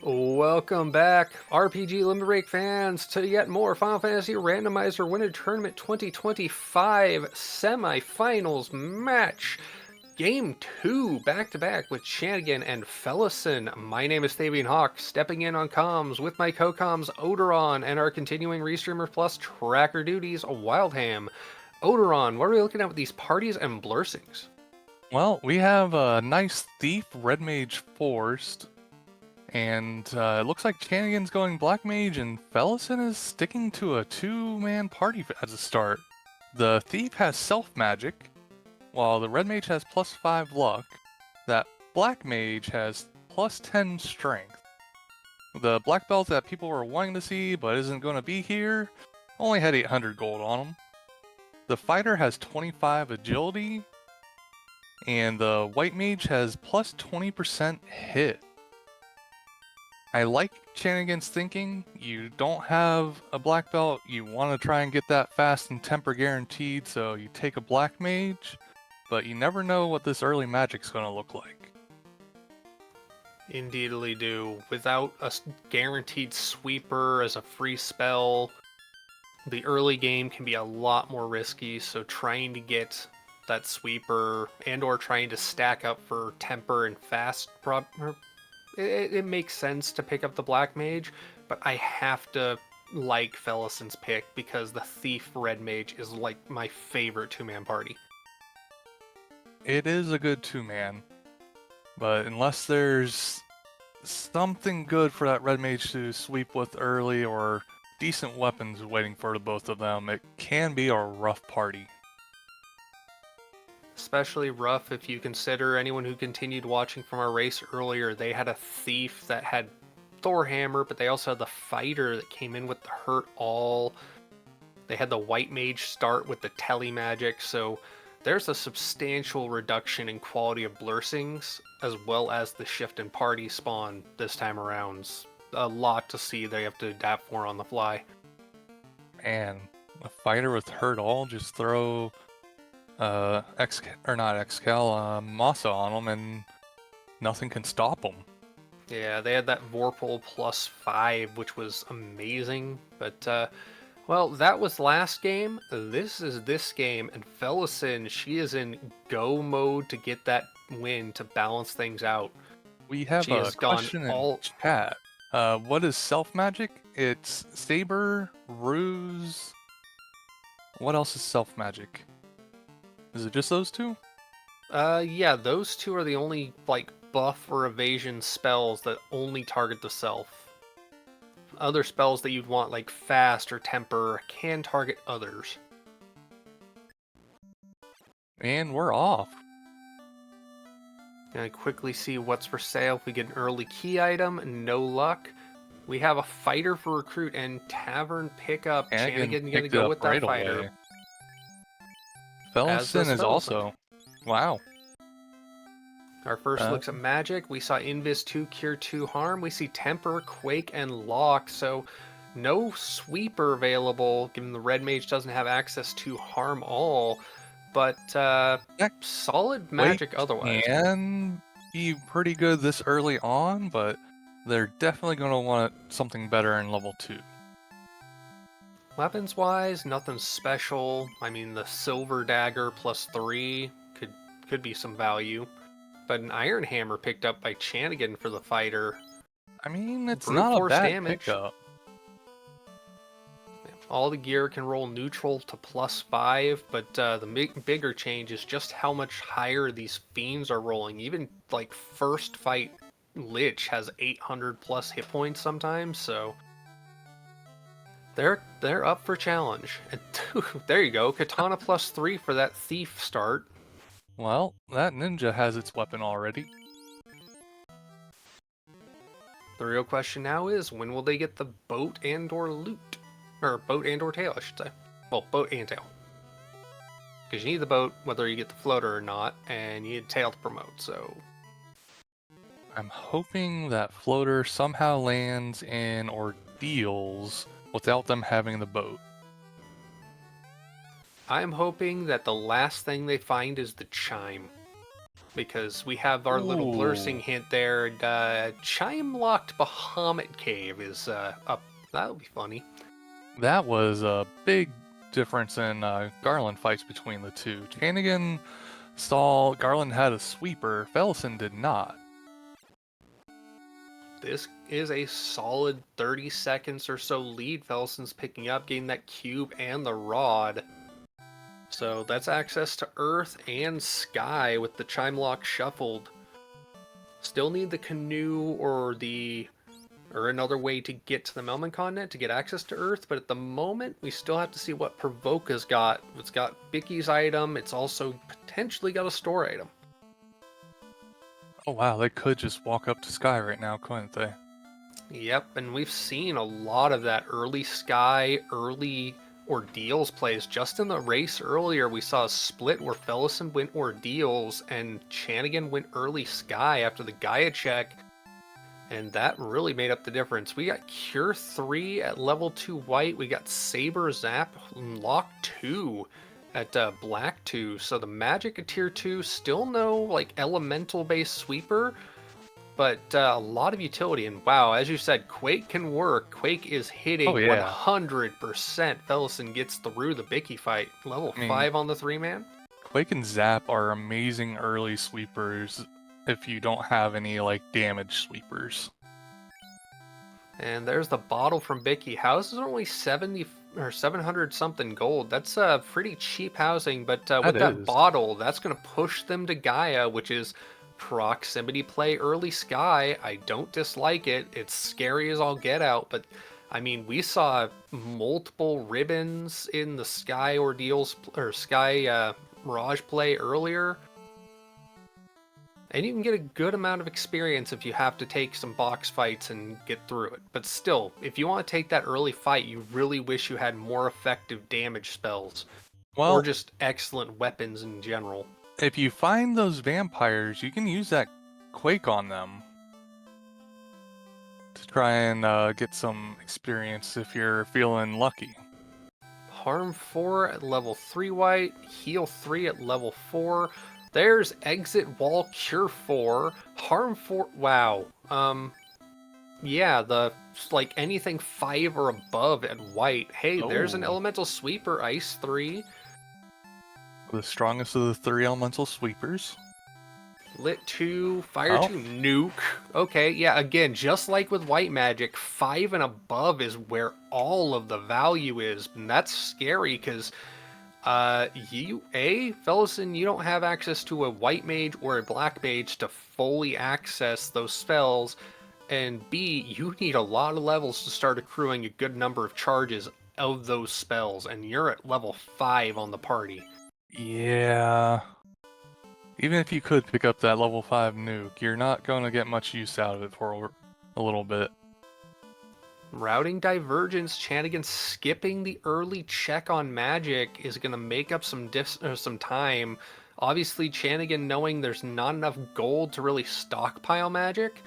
Welcome back, RPG Limit Break fans, to yet more Final Fantasy Randomizer Winter Tournament 2025 semi-finals match. Game 2, back-to-back with Chanigan and Felissan. My name is Fabian Hawk, stepping in on comms with my co-comms Odoron and our continuing Restreamer Plus tracker duties, Wildham. Odoron, what are we looking at with these parties and blursings? Well, we have a nice Thief, Red Mage Forced, and it looks like Chanigan's going Black Mage, and Felissan is sticking to a two-man party as a start. The Thief has Self Magic, while the Red Mage has +5 Luck. That Black Mage has +10 Strength. The Black Belt that people were wanting to see but isn't going to be here only had 800 gold on them. The Fighter has 25 Agility, and the White Mage has +20% hit. I like Chanigan's thinking. You don't have a black belt, you want to try and get that fast and temper guaranteed, so you take a Black Mage, but you never know what this early magic's going to look like. Indeedly do. Without a guaranteed sweeper as a free spell, the early game can be a lot more risky, so trying to get that sweeper and or trying to stack up for temper and fast it makes sense to pick up the Black Mage, but I have to like Felissan's pick because the Thief Red Mage is like my favorite two-man party. It is a good two-man, but unless there's something good for that Red Mage to sweep with early or decent weapons waiting for the both of them, it can be a rough party. Especially rough if you consider anyone who continued watching from our race earlier, they had a Thief that had Thor Hammer, but they also had the Fighter that came in with the Hurt All. They had the White Mage start with the Tele Magic, so there's a substantial reduction in quality of blursings, as well as the shift in party spawn this time around. A lot to see they have to adapt for on the fly. And a Fighter with Hurt All, just throw Masa on them and nothing can stop them. Yeah, they had that Vorpal +5, which was amazing, but well, that was last game. This is this game, and Felissan, she is in go mode to get that win to balance things out. We have She a has gone question in all... chat. What is self magic? It's Saber, Ruse. What else is self magic? Is it just those two? Yeah, those two are the only, like, buff or evasion spells that only target the self. Other spells that you'd want, like Fast or Temper, can target others. And we're off. Gonna quickly see what's for sale. If we get an early key item, no luck. We have a Fighter for recruit and Tavern pickup. Chanigan gonna go with that Fighter. Felissan is also... Wow. Our first looks at magic. We saw Invis 2 cure 2 harm. We see Temper, Quake, and Lock. So no sweeper available, given the Red Mage doesn't have access to harm all. But solid magic otherwise. Can be pretty good this early on, but they're definitely going to want something better in level 2. Weapons-wise, nothing special. I mean, the Silver Dagger +3 could be some value. But an Iron Hammer picked up by Chanigan for the Fighter. I mean, it's Brute not force a bad damage. pickup. All the gear can roll neutral to +5, but the bigger change is just how much higher these fiends are rolling. Even, like, first fight Lich has 800+ hit points sometimes, so... They're up for challenge. And there you go, Katana +3 for that Thief start. Well, that ninja has its weapon already. The real question now is, when will they get the boat and or loot? Or boat and or tail, I should say. Well, boat and tail. Because you need the boat, whether you get the floater or not, and you need tail to promote, so... I'm hoping that floater somehow lands in Ordeals without them having the boat. I'm hoping that the last thing they find is the chime. because we have our little blursing Ooh, hint there. And, Chime-locked Bahamut Cave is up. That'll be funny. that was a big difference in Garland fights between the two. Chanigan saw Garland had a sweeper, Felissan did not. This is a solid 30 seconds or so lead. Felissan's picking up, getting that cube and the rod. So that's access to Earth and Sky with the Chime Lock shuffled. Still need the canoe or another way to get to the Melman continent to get access to Earth, but at the moment we still have to see what Provoca's got. It's got Bicky's item, it's also potentially got a store item. Oh wow, they could just walk up to Sky right now, couldn't they? Yep, and we've seen a lot of that early Sky, early Ordeals plays. Just in the race earlier, we saw a split where Felissan went Ordeals and Chanigan went early Sky after the Gaia check, and that really made up the difference. We got Cure 3 at level 2 white, we got Saber Zap Lock 2 at Black 2, so the magic at tier 2, still no like elemental based sweeper, but a lot of utility. And wow, as you said, Quake can work. Quake is hitting Oh yeah. 100%. Felissan gets through the Bicky fight. Level I mean, 5 on the 3-man. Quake and Zap are amazing early sweepers if you don't have any like damage sweepers. And there's the bottle from Bicky. Houses are only 70 or 700 something gold. That's pretty cheap housing, but with That that is. bottle, that's going to push them to Gaia, which is proximity play early Sky. I don't dislike it. It's scary as all get out, but I mean, we saw multiple ribbons in the Sky Ordeals or Sky Mirage play earlier. And you can get a good amount of experience if you have to take some box fights and get through it. But still, if you want to take that early fight, you really wish you had more effective damage spells. Or Well, just excellent weapons in general. if you find those vampires, you can use that Quake on them to try and get some experience if you're feeling lucky. Harm 4 at level 3 white, heal 3 at level 4. There's exit wall cure 4, harm 4. Wow. Yeah, the like anything 5 or above at white. Hey, there's an Oh. elemental sweeper ice 3. The strongest of the 3 elemental sweepers. Lit 2, Fire Oh. 2, Nuke. Okay, yeah, again, just like with white magic, 5 and above is where all of the value is. And that's scary because, Felissan, you don't have access to a white mage or a black mage to fully access those spells. And B, you need a lot of levels to start accruing a good number of charges of those spells. And you're at level 5 on the party. Yeah. Even if you could pick up that level 5 nuke, you're not going to get much use out of it for a little bit. Routing Divergence, Chanigan skipping the early check on magic is going to make up some time. Obviously, Chanigan knowing there's not enough gold to really stockpile magic,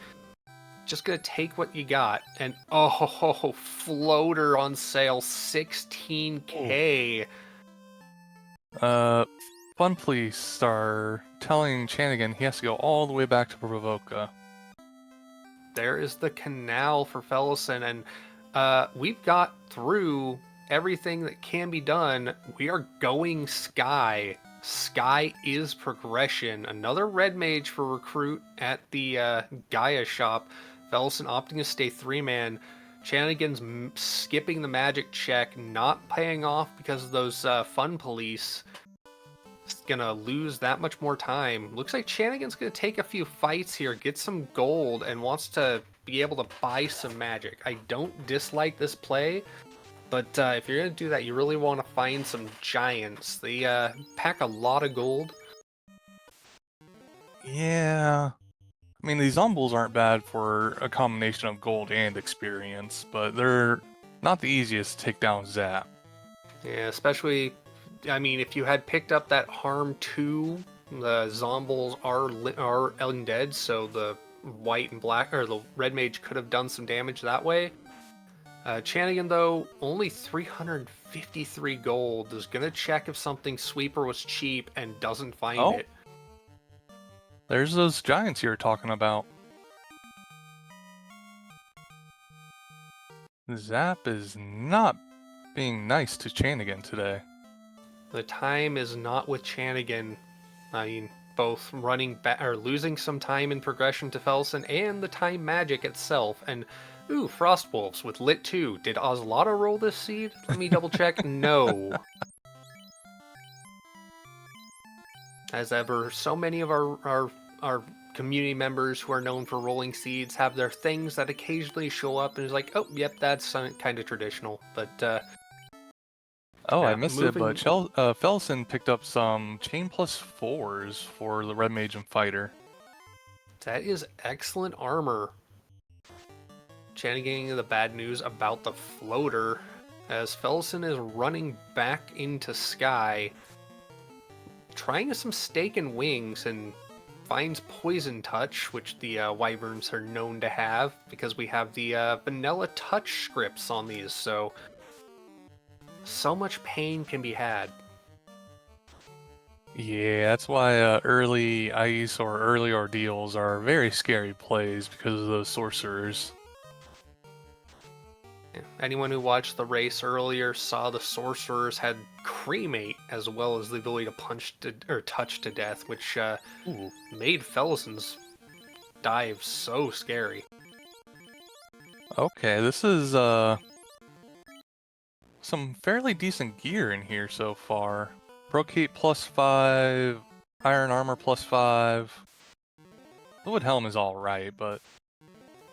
just going to take what you got. And oh, floater on sale, 16k. Fun Police are telling Chanigan he has to go all the way back to Provoca. There is the canal for Felissan, and we've got through everything that can be done. We are going Sky. Sky is progression. Another red mage for recruit at the Gaia shop. Felissan opting to stay 3-man. Chanigan's skipping the magic check, not paying off because of those fun police. Gonna lose that much more time. Looks like Chanigan's gonna take a few fights here, get some gold, and wants to be able to buy some magic. I don't dislike this play, but if you're gonna do that, you really want to find some giants. They pack a lot of gold. Yeah. I mean, these Zombles aren't bad for a combination of gold and experience, but they're not the easiest to take down Zap. Yeah, especially, I mean, if you had picked up that Harm 2, the Zombles are undead, so the white and black, or the red mage could have done some damage that way. Chanigan, though, only 353 gold, is going to check if something sweeper was cheap and doesn't find Oh. it. There's those giants you were talking about. Zap is not being nice to Chanigan today. The time is not with Chanigan. I mean, both running back or losing some time in progression to Felissan and the time magic itself. And ooh, Frostwolves with Lit 2. Did Ozlata roll this seed? Let me double check. No. As ever, so many of our community members who are known for rolling seeds have their things that occasionally show up and is like, oh, yep, that's kind of traditional. But Oh, I yeah, missed it, but moving. Felissan picked up some chain plus 4s for the Red Mage and Fighter. That is excellent armor. Chanigan getting the bad news about the floater as Felissan is running back into Sky, trying some stake and wings, and finds Poison Touch, which the Wyverns are known to have, because we have the vanilla touch scripts on these, so much pain can be had. Yeah, that's why early ice or early ordeals are very scary plays because of those sorcerers. Anyone who watched the race earlier saw the sorcerers had cremate as well as the ability to punch or touch to death, which made Felissan's dive so scary. Okay, this is some fairly decent gear in here so far. Brocade plus 5, Iron Armor plus 5. Fluid Helm is alright, but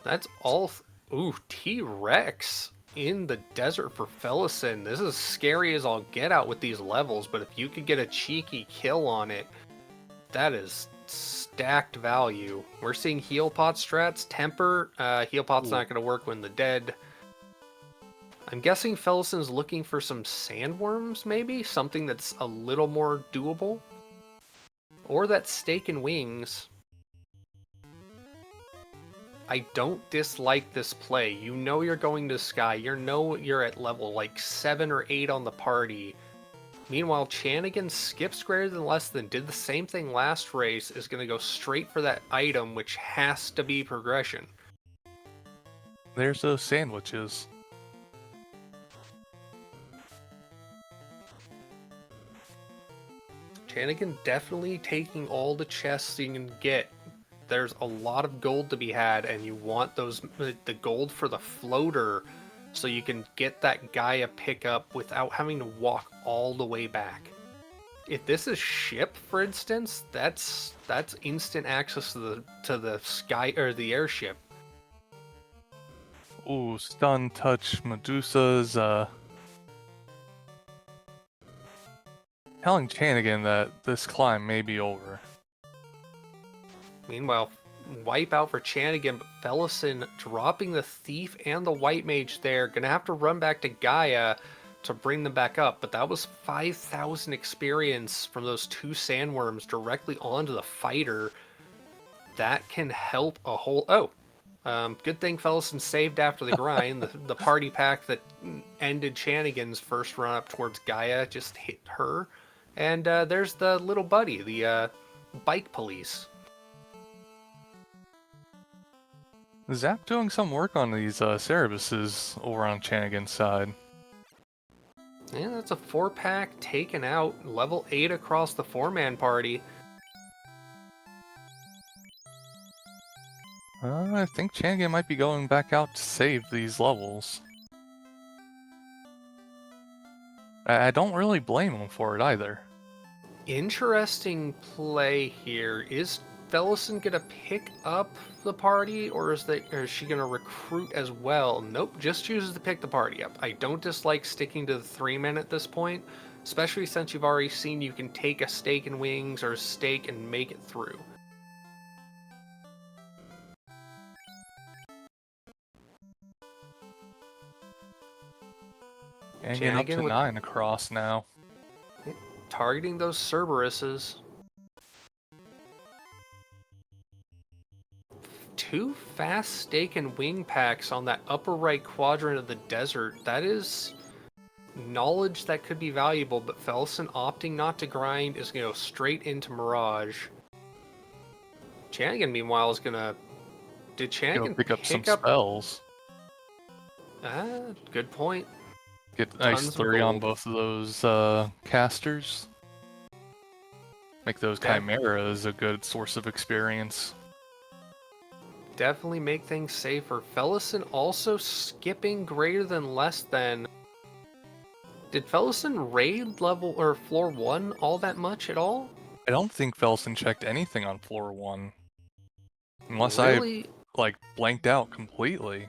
That's all. Ooh, T-Rex in the desert for Felissan. This is scary as all get out with these levels, but if you could get a cheeky kill on it, that is stacked value. We're seeing heal pot strats. Temper. Heal pot's not going to work when the dead. I'm guessing Felissan's looking for some sandworms, maybe? Something that's a little more doable? Or that stake and wings. I don't dislike this play. You know you're going to Sky. You know you're at level like 7 or 8 on the party. Meanwhile, Chanigan skips greater than less than, did the same thing last race, is going to go straight for that item, which has to be progression. there's those sandwiches. Chanigan definitely taking all the chests you can get. There's a lot of gold to be had, and you want the gold for the floater so you can get that Gaia pickup without having to walk all the way back. If this is ship, for instance, that's instant access to the sky or the airship. Ooh, Stun Touch Medusas, telling Chanigan that this climb may be over. Meanwhile, wipe out for Chanigan, but Felissan dropping the Thief and the White Mage there. Gonna have to run back to Gaia to bring them back up, but that was 5,000 experience from those 2 sandworms directly onto the fighter. That can help a whole... Oh, good thing Felissan saved after the grind. The party pack that ended Chanigan's first run up towards Gaia just hit her. And there's the little buddy, the bike police. Zap doing some work on these Cerebuses over on Chanigan's side. Yeah, that's a 4-pack taken out. Level 8 across the 4-man party. I think Chanigan might be going back out to save these levels. I don't really blame him for it either. Interesting play here. Is Felissan gonna pick up the party, or is she gonna recruit as well? Nope, just chooses to pick the party up. I don't dislike sticking to the 3-man at this point, especially since you've already seen you can take a stake and wings or a stake and make it through. Chanigan up to with 9 across now. targeting those Cerberuses. 2 fast stake and wing packs on that upper right quadrant of the desert. That is knowledge that could be valuable, but Felissan opting not to grind is going to go straight into Mirage. Chanigan, meanwhile, is gonna... Did Go Chanigan pick up some pick up... spells. Ah, good point. Get nice Tons of 3 on gold. both of those casters. Make those chimeras a good source of experience. Definitely make things safer. Felissan also skipping greater than less than. Did Felissan raid level or floor 1 all that much at all? I don't think Felsen checked anything on floor 1. Unless I, Really, like, blanked out completely.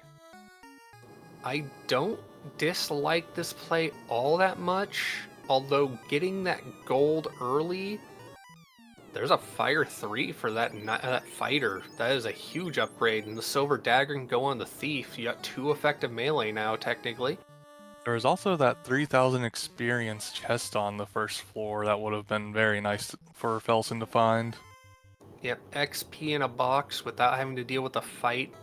I don't dislike this play all that much. Although getting that gold early, there's a fire 3 for that fighter. That is a huge upgrade, and the silver dagger can go on the thief. You got 2 effective melee now, technically. There was also that 3,000 experience chest on the first floor that would have been very nice for Felsen to find. Yep, XP in a box without having to deal with the fight.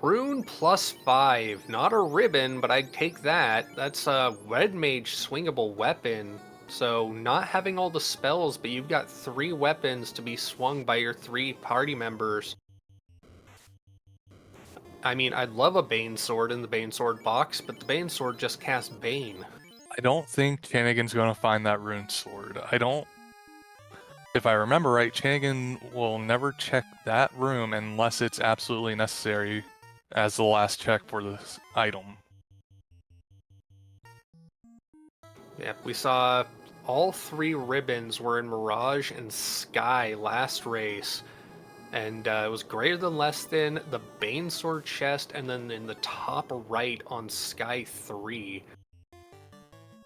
Rune +5. Not a ribbon, but I'd take that. That's a red mage swingable weapon. So not having all the spells, but you've got 3 weapons to be swung by your 3 party members. I mean, I'd love a Bane Sword in the Bane Sword box, but the Bane Sword just casts Bane. I don't think Chanigan's gonna find that rune sword. If I remember right, Chanigan will never check that room unless it's absolutely necessary as the last check for this item. Yep, we saw all 3 ribbons were in Mirage and Sky last race. And it was greater than less than the Bane Sword chest, and then in the top right on Sky 3.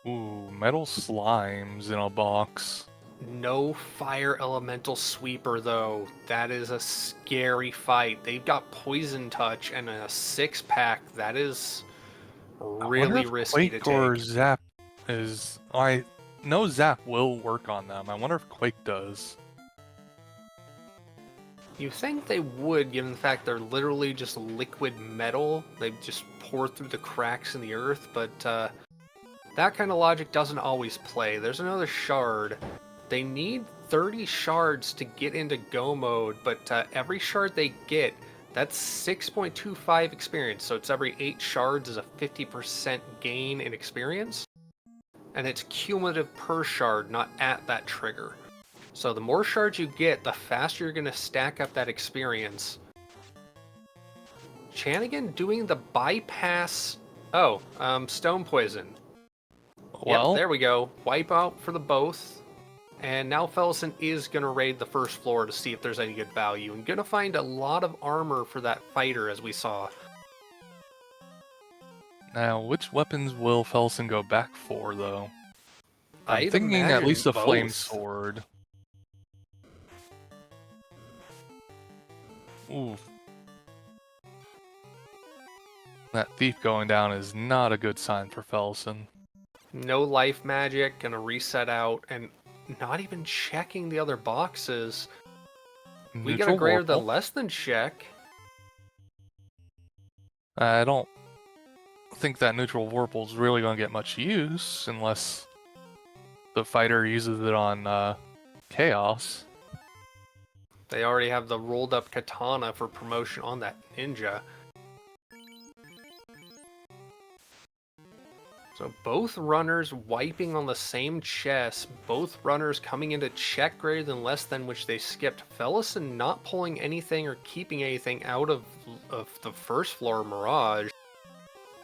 Ooh, metal slimes in a box. No fire elemental sweeper though. That is a scary fight. They've got poison touch and a 6-pack. That is I wonder really if risky to Quake or take. Zap is... I know Zap will work on them. I wonder if Quake does. You think they would, given the fact they're literally just liquid metal. They just pour through the cracks in the earth, but that kind of logic doesn't always play. There's another shard. They need 30 shards to get into go mode, but every shard they get, that's 6.25 experience. So it's every 8 shards is a 50% gain in experience. And it's cumulative per shard, not at that trigger. So the more shards you get, the faster you're going to stack up that experience. Chanigan doing the bypass... Oh, stone poison. Yep, Well, there we go. Wipe out for the both. And now Felissan is going to raid the first floor to see if there's any good value. And going to find a lot of armor for that fighter, as we saw. now which weapons will Felsen go back for, though? I'm I'd thinking at imagine least a flame both. sword. Ooh. That thief going down is not a good sign for Felsen. No life magic, gonna reset out, and not even checking the other boxes. We got a Neutral greater than Warple. less than check. I don't think that neutral Warple's really going to get much use unless the fighter uses it on Chaos. They already have the rolled up katana for promotion on that ninja. So both runners wiping on the same chest, both runners coming into check greater than less than, which they skipped. Felissan not pulling anything or keeping anything out of the first floor Mirage.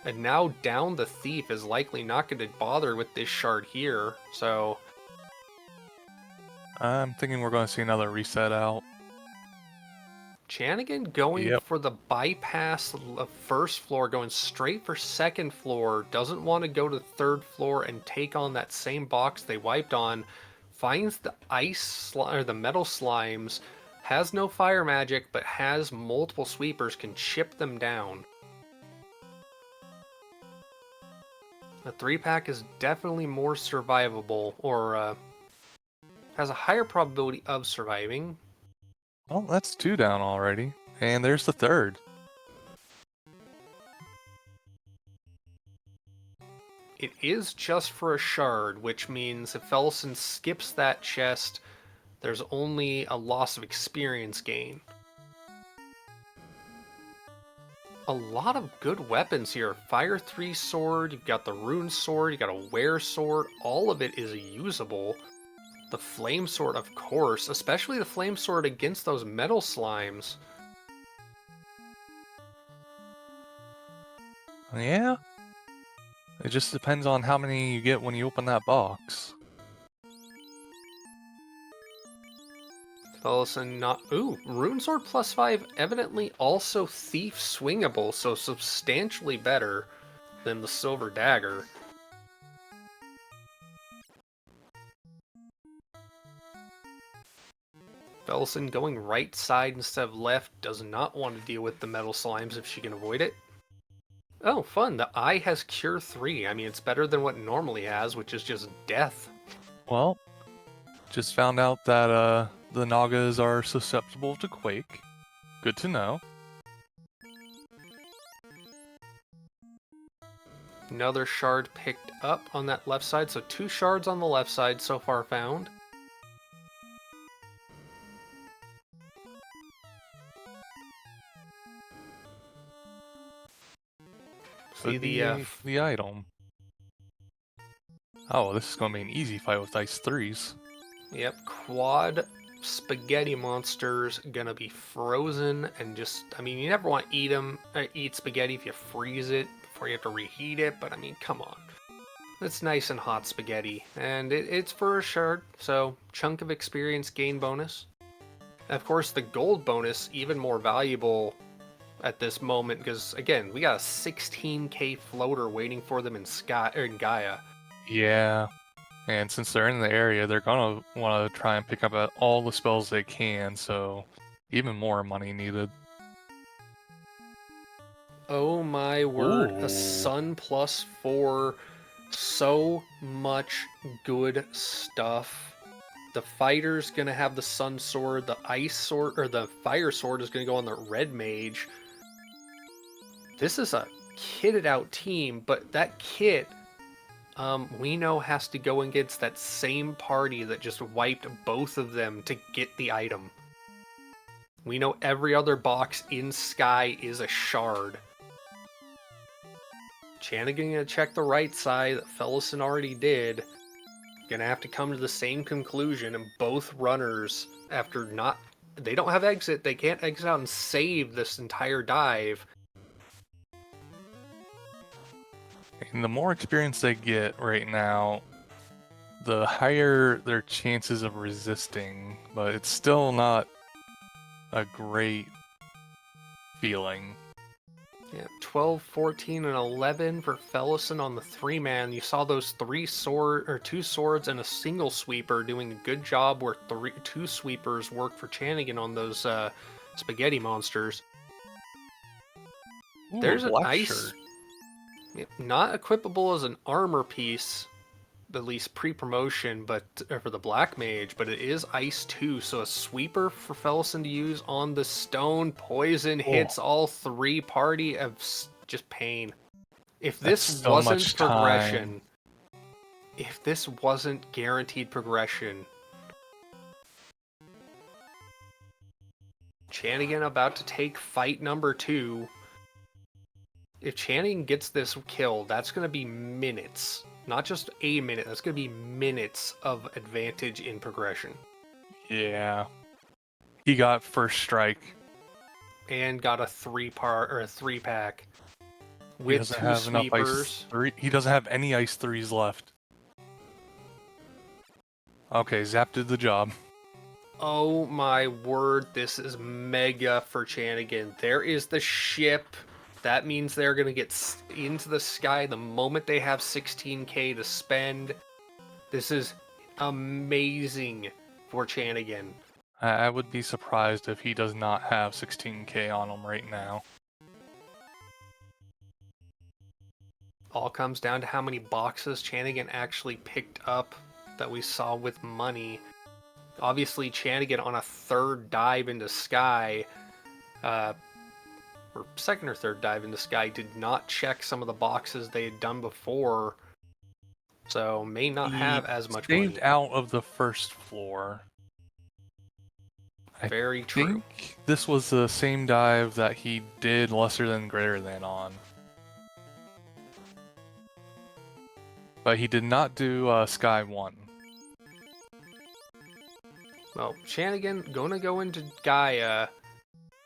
And now down the thief is likely not going to bother with this shard here, so... I'm thinking we're going to see another reset out. Chanigan going for the bypass of first floor, going straight for second floor, doesn't want to go to third floor and take on that same box they wiped on, finds the or the metal slimes, has no fire magic, but has multiple sweepers, can chip them down. The 3-pack is definitely more survivable, or has a higher probability of surviving. Well, that's 2 down already. And there's the third. It is just for a shard, which means if Felissan skips that chest, There's only a loss of experience gain. A lot of good weapons here. Fire 3 sword, you've got the rune sword, you got a wear sword. All of it is usable. The flame sword, of course, especially the flame sword against those metal slimes. Yeah. It just depends on how many you get when you open that box. Felissan not... Ooh, rune sword +5, evidently also thief swingable, so substantially better than the silver dagger. Felissan going right side instead of left, does not want to deal with the metal slimes if she can avoid it. Oh, fun. The eye has Cure 3. I mean, it's better than what it normally has, which is just death. Well, just found out that the Nagas are susceptible to Quake. Good to know. Another shard picked up on that left side, so 2 shards on the left side so far found. See Could be the item. Oh, this is going to be an easy fight with Ice 3s. Yep, quad spaghetti monsters gonna be frozen and just, I mean, you never want to eat spaghetti if you freeze it before you have to reheat it, but I mean, come on. It's nice and hot spaghetti, and it's for a shard, so chunk of experience gain bonus. And of course, the gold bonus, even more valuable at this moment, because again, we got a 16k floater waiting for them in Gaia. Yeah. And since they're in the area, they're gonna want to try and pick up all the spells they can, so even more money needed. Oh my word, Ooh. a sun +4, so much good stuff. The fighter's gonna have the sun sword, the ice sword, or the fire sword is gonna go on the red mage. This is a kitted out team, but that kit, we know has to go against that same party that just wiped both of them to get the item. We know every other box in Sky is a shard. Chanigan gonna check the right side that Felissan already did. Gonna have to come to the same conclusion, and both runners, after not... They don't have exit, they can't exit out and save this entire dive. And the more experience they get right now, the higher their chances of resisting, but it's still not a great feeling. Yeah, 12, 14, and 11 for Felissan on the 3-man. You saw those 2 swords and a single sweeper doing a good job where 2 sweepers worked for Chanigan on those spaghetti monsters. Ooh, There's an black ice... shirt. Not equipable as an armor piece, at least pre-promotion, but for the Black Mage, but it is Ice 2, so a sweeper for Felissan to use on the stone. Poison hits all 3 party of just pain. If That's this so wasn't much progression, time. if this wasn't guaranteed progression, Chanigan about to take fight number 2. If Chanigan gets this kill, that's going to be minutes. Not just a minute, that's going to be minutes of advantage in progression. Yeah. He got first strike. And got a 3-pack. He With doesn't 2 have enough ice sweepers. 3. He doesn't have any ice 3s left. Okay, Zap did the job. Oh my word, this is mega for Chanigan. There is the ship. That means they're going to get into the sky the moment they have 16k to spend. This is amazing for Chanigan. I would be surprised if he does not have 16k on him right now. All comes down to how many boxes Chanigan actually picked up that we saw with money. Obviously, Chanigan on a 3rd dive into Sky, or 2nd or 3rd dive into Sky, did not check some of the boxes they had done before, so may not have as much money. Saved out of the first floor. Very I true. think this was the same dive that he did lesser than greater than on. But he did not do Sky 1. Well, Chanigan gonna go into Gaia.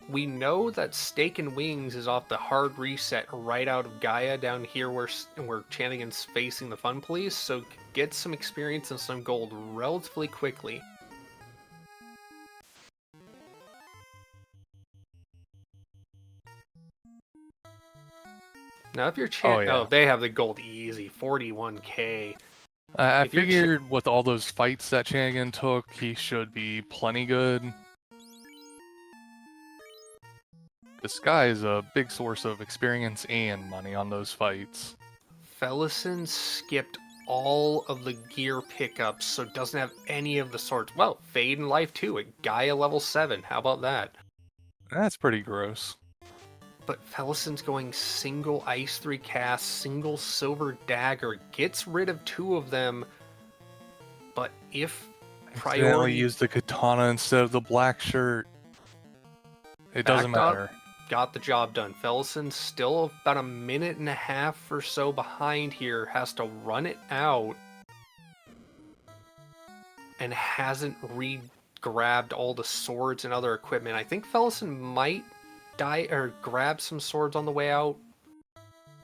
We know that Steak and Wings is off the hard reset right out of Gaia down here where Chanigan's facing the Fun Police, so get some experience and some gold relatively quickly. Now, if you're Oh, yeah. oh, they have the gold easy, 41k. I If you're figured with all those fights that Chanigan took, he should be plenty good. This guy is a big source of experience and money on those fights. Felissan skipped all of the gear pickups, so doesn't have any of the swords. Well, Fade and Life too at Gaia level 7. How about that? That's pretty gross. But Felissan's going single Ice 3 cast, single Silver Dagger, gets rid of 2 of them, but if Accidentally priority used the katana instead of the black shirt. It doesn't backed up, matter. got the job done. Felissan's still about a minute and a half or so behind here, has to run it out, and hasn't re-grabbed all the swords and other equipment. I think Felissan might die or grab some swords on the way out.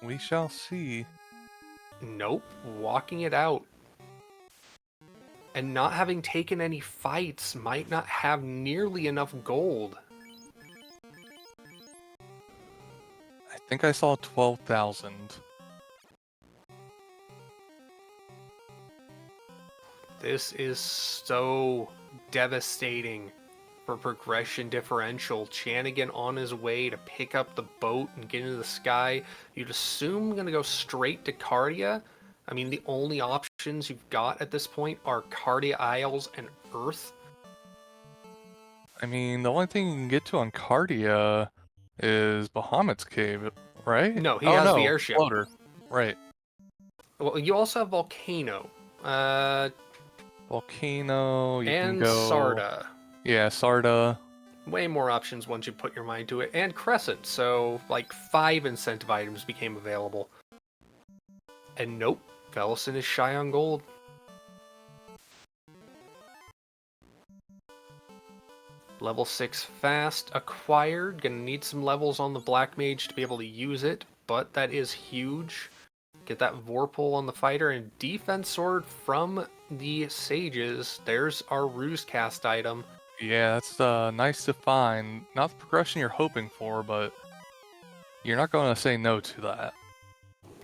We shall see. Nope, walking it out. And not having taken any fights might not have nearly enough gold. I think I saw 12,000. This is so devastating for progression differential. Chanigan on his way to pick up the boat and get into the sky. You'd assume going to go straight to Cardia. I mean, the only options you've got at this point are Cardia Isles and Earth. I mean, the only thing you can get to on Cardia is Bahamut's Cave, right? No, he oh, has no, the airship. Floater. Right. Well, you also have Volcano. Volcano, you can And go... Sarda. Yeah, Sarda. Way more options once you put your mind to it. And Crescent, so like 5 incentive items became available. And nope, Felissan is shy on gold. Level 6 fast acquired. Gonna need some levels on the Black Mage to be able to use it, but that is huge. Get that Vorpal on the fighter and defense sword from the Sages. There's our Ruse cast item. Yeah, that's nice to find. Not the progression you're hoping for, but you're not going to say no to that.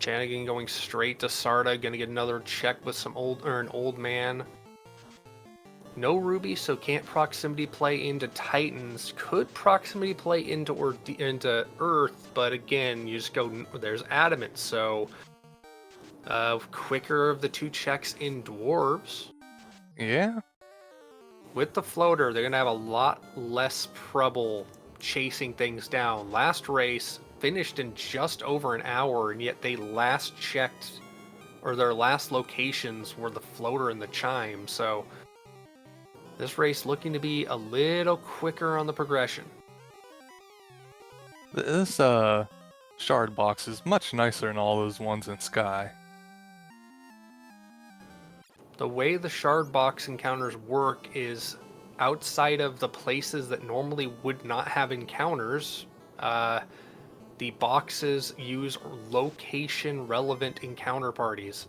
Chanigan going straight to Sarda. Gonna get another check with some an old man. No Ruby, so can't proximity play into Titans. Could proximity play into Earth, but again, you just go. There's Adamant, so quicker of the 2 checks in Dwarves. Yeah. With the floater, they're gonna have a lot less trouble chasing things down. Last race finished in just over an hour, and yet they last checked, or their last locations were the floater and the chime. So this race looking to be a little quicker on the progression. This shard box is much nicer than all those ones in Sky. The way the shard box encounters work is outside of the places that normally would not have encounters, the boxes use location relevant encounter parties.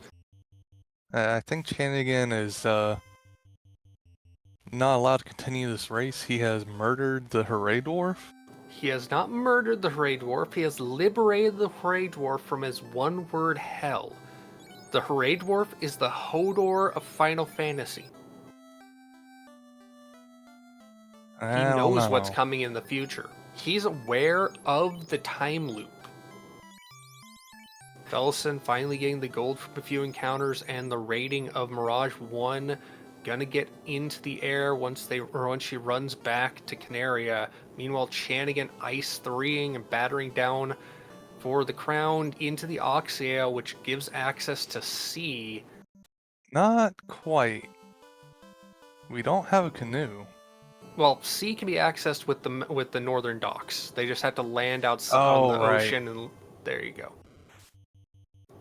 I think Chanigan is not allowed to continue this race. He has murdered the Hooray Dwarf. He has not murdered the Hooray Dwarf, he has liberated the Hooray Dwarf from his one-word hell. The Hooray Dwarf is the Hodor of Final Fantasy. He knows what's coming in the future. He's aware of the time loop. Felissan finally getting the gold from a few encounters and the rating of Mirage 1. Gonna get into the air once she runs back to Canaria. Meanwhile, Chanigan ice 3ing and battering down for the crown into the Oxia, which gives access to sea. Not quite. We don't have a canoe. Well, C can be accessed with the northern docks. They just have to land out on Oh, the right. ocean, and there you go.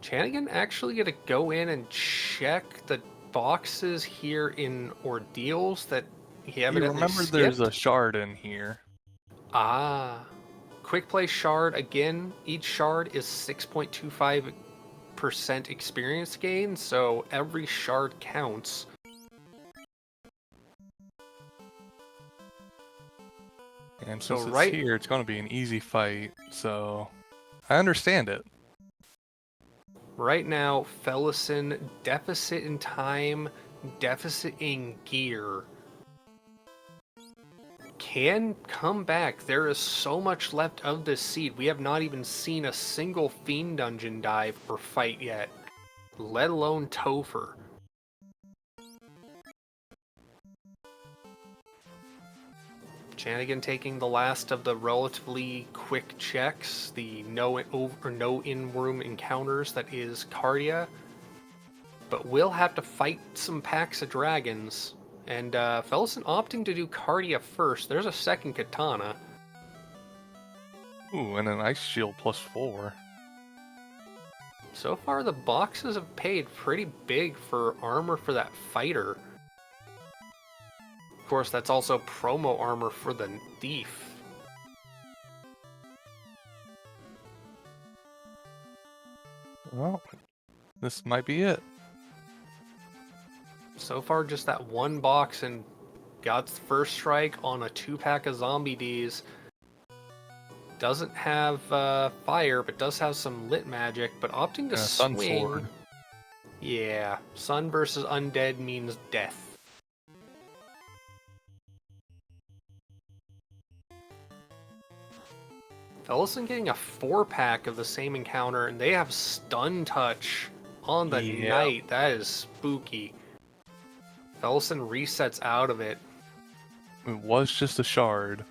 Chanigan actually gonna go in and check the boxes here in Ordeals that he You evidently remember there's a skipped. shard in here. Ah, quick play shard again. Each shard is 6.25% experience gain, so every shard counts. And So since it's right here, it's going to be an easy fight, so I understand it. right now, Felissan deficit in time, deficit in gear. Can come back. There is so much left of this seed. We have not even seen a single fiend dungeon dive or fight yet, let alone Topher. Chanigan taking the last of the relatively quick checks, the no in-room encounters that is Cardia, but we'll have to fight some packs of dragons. And Felissan opting to do Cardia first. There's a second katana. Ooh, and an ice shield +4. So far, the boxes have paid pretty big for armor for that fighter. Of course, that's also promo armor for the thief. Well, this might be it. So far, just that one box, and got the first strike on a 2-pack of zombie Ds. Doesn't have fire, but does have some lit magic, but opting to And a sun swing. sword. Yeah, sun versus undead means death. Felissan getting a 4-pack of the same encounter, and they have stun touch on the Yeah. knight. That is spooky. Felissan resets out of it. It was just a shard.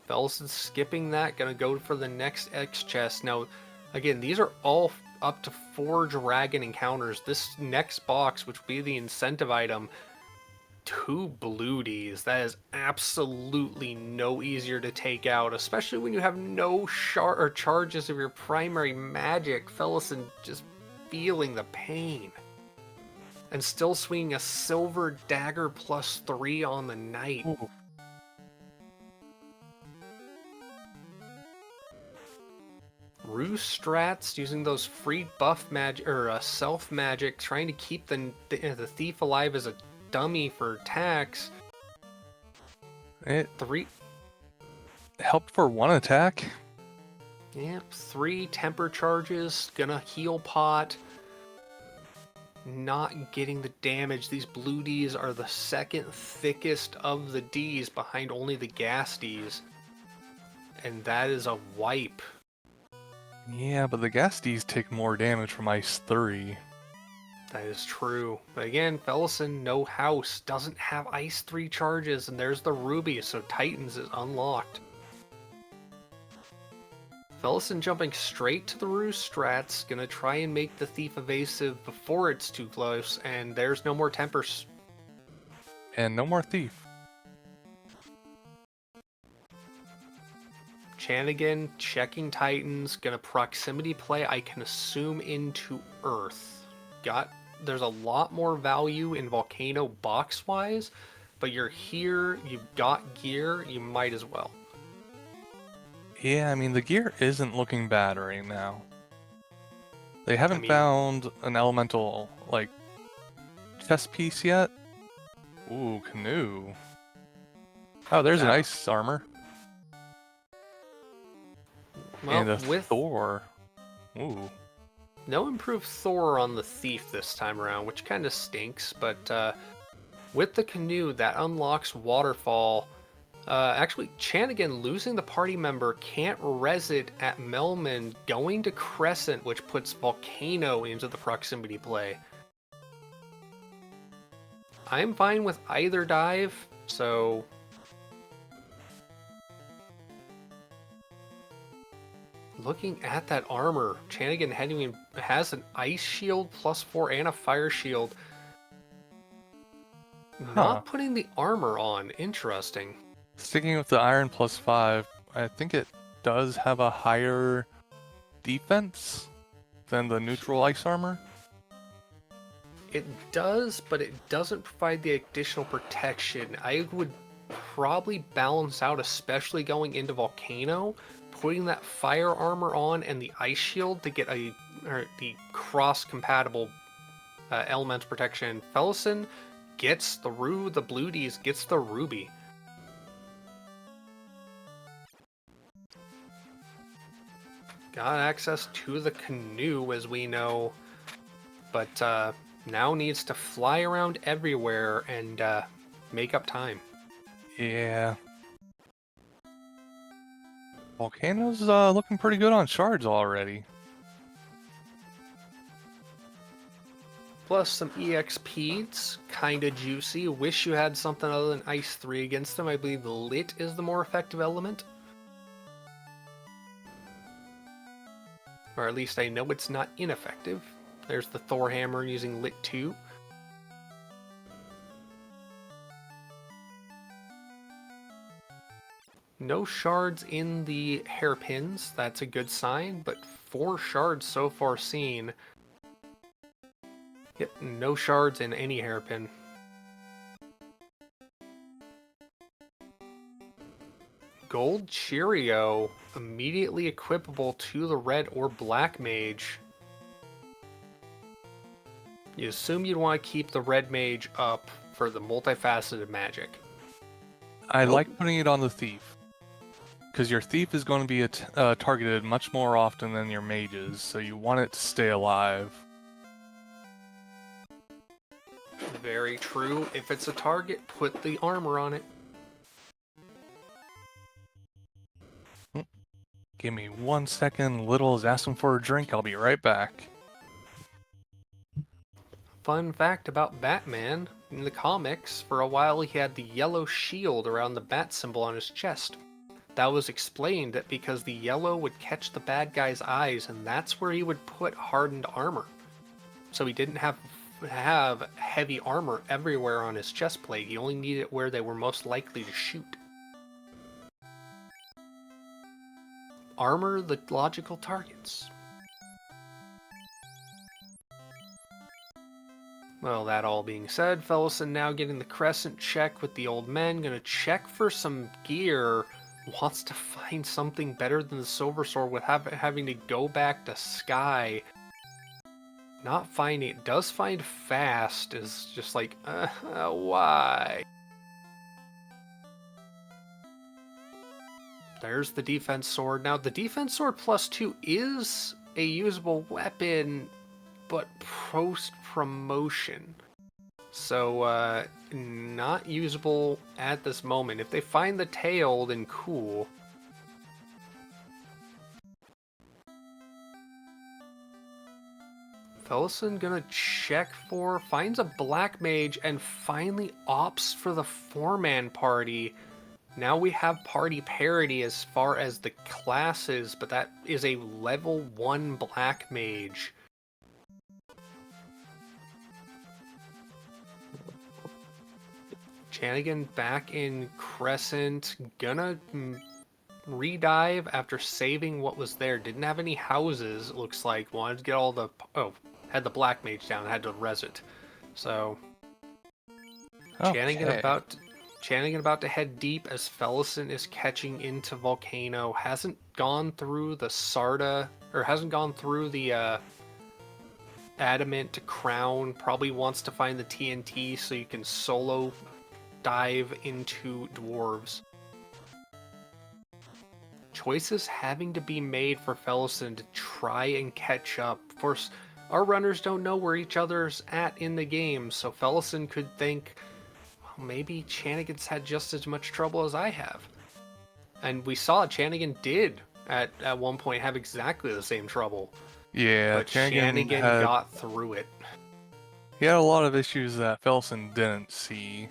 Felissan skipping that, gonna go for the next X chest. Now, again, these are all up to 4 dragon encounters. This next box, which will be the incentive item, 2 blue Ds. That is absolutely no easier to take out, especially when you have no charges of your primary magic. Felissan just feeling the pain. And still swinging a silver dagger +3 on the knight. Ooh. Ruse strats using those free buff magic or self magic, trying to keep the thief alive as a dummy for attacks. It 3, helped for 1 attack. yep, 3 temper charges, gonna heal pot. Not getting the damage. These blue Ds are the second thickest of the Ds, behind only the gas Ds. And that is a wipe. Yeah, but the Gasties take more damage from Ice 3. That is true. But again, Felissan, no house, doesn't have Ice 3 charges, and there's the Ruby, so Titans is unlocked. Felissan jumping straight to the Ruse strats, gonna try and make the Thief evasive before it's too close, and there's no more tempers. And no more Thief. Chanigan checking Titans, gonna proximity play, I can assume, into Earth. There's a lot more value in Volcano box-wise, but you're here, you've got gear, you might as well. Yeah, I mean, the gear isn't looking bad right now. They haven't mean- found an elemental, like, chest piece yet. Ooh, canoe. Oh, there's an That- ice armor. Well, And a with Thor. Ooh. no improved Thor on the Thief this time around, which kind of stinks, but with the canoe, that unlocks Waterfall. Actually, Chanigan losing the party member can't res it at Melman, going to Crescent, which puts Volcano into the proximity play. I'm fine with either dive, so... Looking at that armor, Chanigan has an ice shield +4 and a fire shield. Huh. Not putting the armor on. Interesting. Sticking with the iron +5, I think it does have a higher defense than the neutral ice armor. It does, but it doesn't provide the additional protection. I would probably balance out, especially going into Volcano, putting that fire armor on and the ice shield to get the cross-compatible elemental protection. Felissan gets the Blue D's gets the Ruby. Got access to the canoe, as we know, but now needs to fly around everywhere and make up time. Yeah. Volcano's looking pretty good on shards already. Plus some EXPs, kinda juicy. Wish you had something other than Ice 3 against them. I believe Lit is the more effective element. Or at least I know it's not ineffective. There's the Thor Hammer using Lit 2. No shards in the hairpins, that's a good sign, but 4 shards so far seen. Yep, no shards in any hairpin. Gold Cheerio, immediately equipable to the red or black mage. You assume you'd want to keep the red mage up for the multifaceted magic. I Nope. like putting it on the thief. Because your thief is going to be targeted much more often than your mages, so you want it to stay alive. Very true. If it's a target, put the armor on it. Give me 1 second. Little is asking for a drink. I'll be right back. Fun fact about Batman, in the comics, for a while he had the yellow shield around the bat symbol on his chest. That was explained that because the yellow would catch the bad guy's eyes, and that's where he would put hardened armor. So he didn't have heavy armor everywhere on his chest plate. He only needed it where they were most likely to shoot. Armor the logical targets. Well, that all being said, Felissan now getting the crescent check with the old men. Gonna check for some gear. Wants to find something better than the Silver Sword with having to go back to Sky. Not finding it. Does find fast. Is just like, why? There's the defense sword. Now, the defense sword +2 is a usable weapon, but post-promotion. So, not usable at this moment. If they find the tail, then cool. Felissan gonna check for, finds a black mage, and finally opts for the 4-man party. Now we have party parity as far as the classes, but that is a level 1 black mage. Chanigan back in Crescent, gonna redive after saving what was there. Didn't have any houses, it looks like. Wanted to get all the... Oh, had the black mage down, had to res it. So, Okay. Chanigan about to head deep as Felissan is catching into Volcano. Hasn't gone through the Sarda, or hasn't gone through the Adamant Crown. Probably wants to find the TNT so you can solo dive into dwarves. Choices having to be made for Felissan to try and catch up. Of course, our runners don't know where each other's at in the game, so Felissan could think, well, maybe Chanigan's had just as much trouble as I have. And we saw Chanigan did at one point have exactly the same trouble. Yeah, But Chanigan got through it. He had a lot of issues that Felissan didn't see.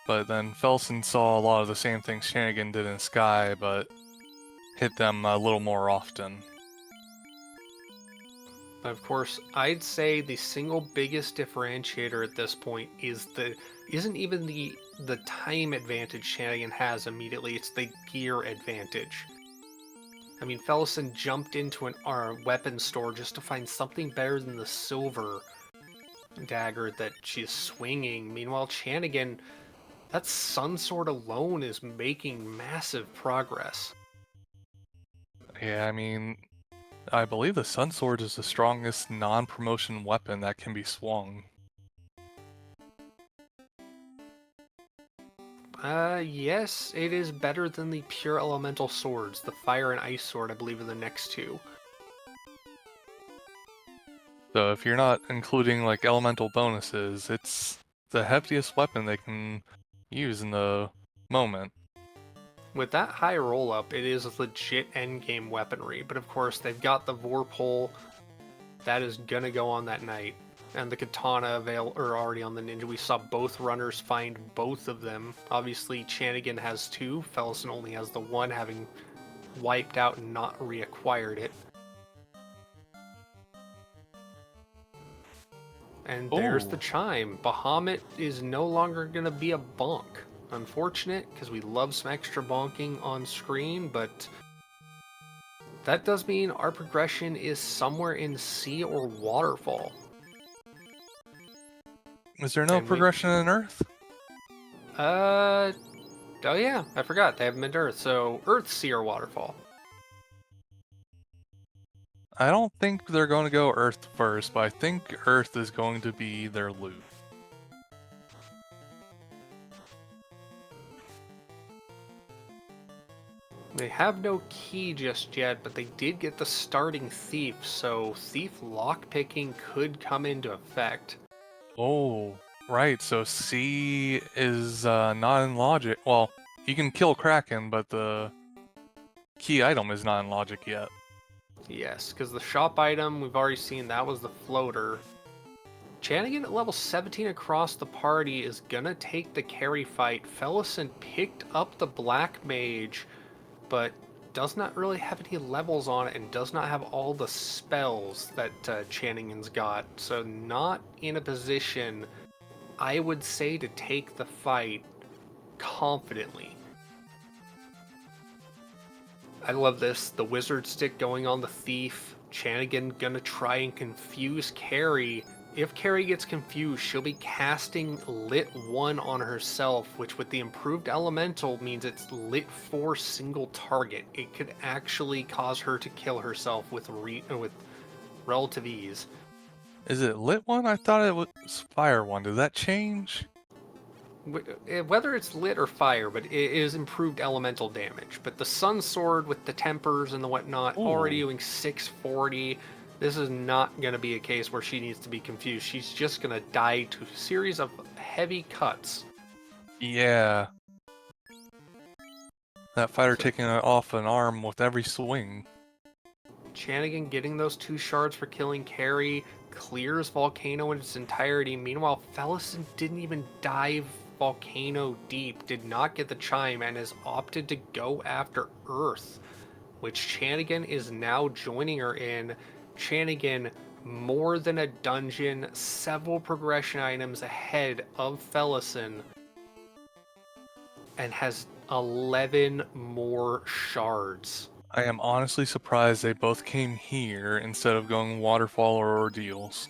But then Felissan saw a lot of the same things Chanigan did in Sky, but hit them a little more often. But of course, I'd say the single biggest differentiator at this point is isn't even the time advantage Chanigan has immediately, it's the gear advantage. I mean, Felissan jumped into an weapon store just to find something better than the silver dagger that she's swinging. Meanwhile, Chanigan, that sun sword alone is making massive progress. Yeah, I mean, I believe the Sun Sword is the strongest non-promotion weapon that can be swung. Yes, it is better than the pure elemental swords. The fire and ice sword, I believe, are the next two. So if you're not including like elemental bonuses, it's the heftiest weapon they can use in the moment. With that high roll up, it is legit endgame weaponry, but of course they've got the Vorpal that is gonna go on that night, and the Katana are already on the Ninja. We saw both runners find both of them. Obviously, Chanigan has two, Felissan only has the one, having wiped out and not reacquired it. And there's the Oh, chime. Bahamut is no longer gonna be a bonk. Unfortunate, because we love some extra bonking on screen, but that does mean our progression is somewhere in sea or waterfall. is there no And we, progression in Earth? uh, oh yeah, I forgot, they haven't been to Earth, so Earth, sea, or waterfall. I don't think they're going to go Earth first, but I think Earth is going to be their loot. They have no key just yet, but they did get the starting thief, so thief lockpicking could come into effect. Oh, right. So C is not in logic. Well, you can kill Kraken, but the key item is not in logic yet. Yes, because the shop item, we've already seen that was the floater. Chanigan at level 17 across the party is gonna take the carry fight. Felissan picked up the Black Mage, but does not really have any levels on it and does not have all the spells that Chanigan's got. So not in a position, I would say, to take the fight confidently. I love this. The wizard stick going on the thief. Chanigan gonna try and confuse Carrie. If Carrie gets confused, she'll be casting Lit 1 on herself, which with the improved elemental means it's Lit 4 single target. It could actually cause her to kill herself with relative ease. Is it lit one? I thought it was fire one. Did that change? Whether it's lit or fire, but it is improved elemental damage. But the sun sword with the tempers and the whatnot already Ooh. doing 640. This is not going to be a case where she needs to be confused. She's just going to die to a series of heavy cuts. Yeah. That fighter So taking off an arm with every swing. Chanigan getting those 2 shards for killing Carrie clears Volcano in its entirety. Meanwhile, Felissan didn't even dive Volcano deep, did not get the chime, and has opted to go after Earth, which Chanigan is now joining her in. Chanigan, more than a dungeon, several progression items ahead of Felissan, and has 11 more shards. I am honestly surprised they both came here instead of going waterfall or ordeals.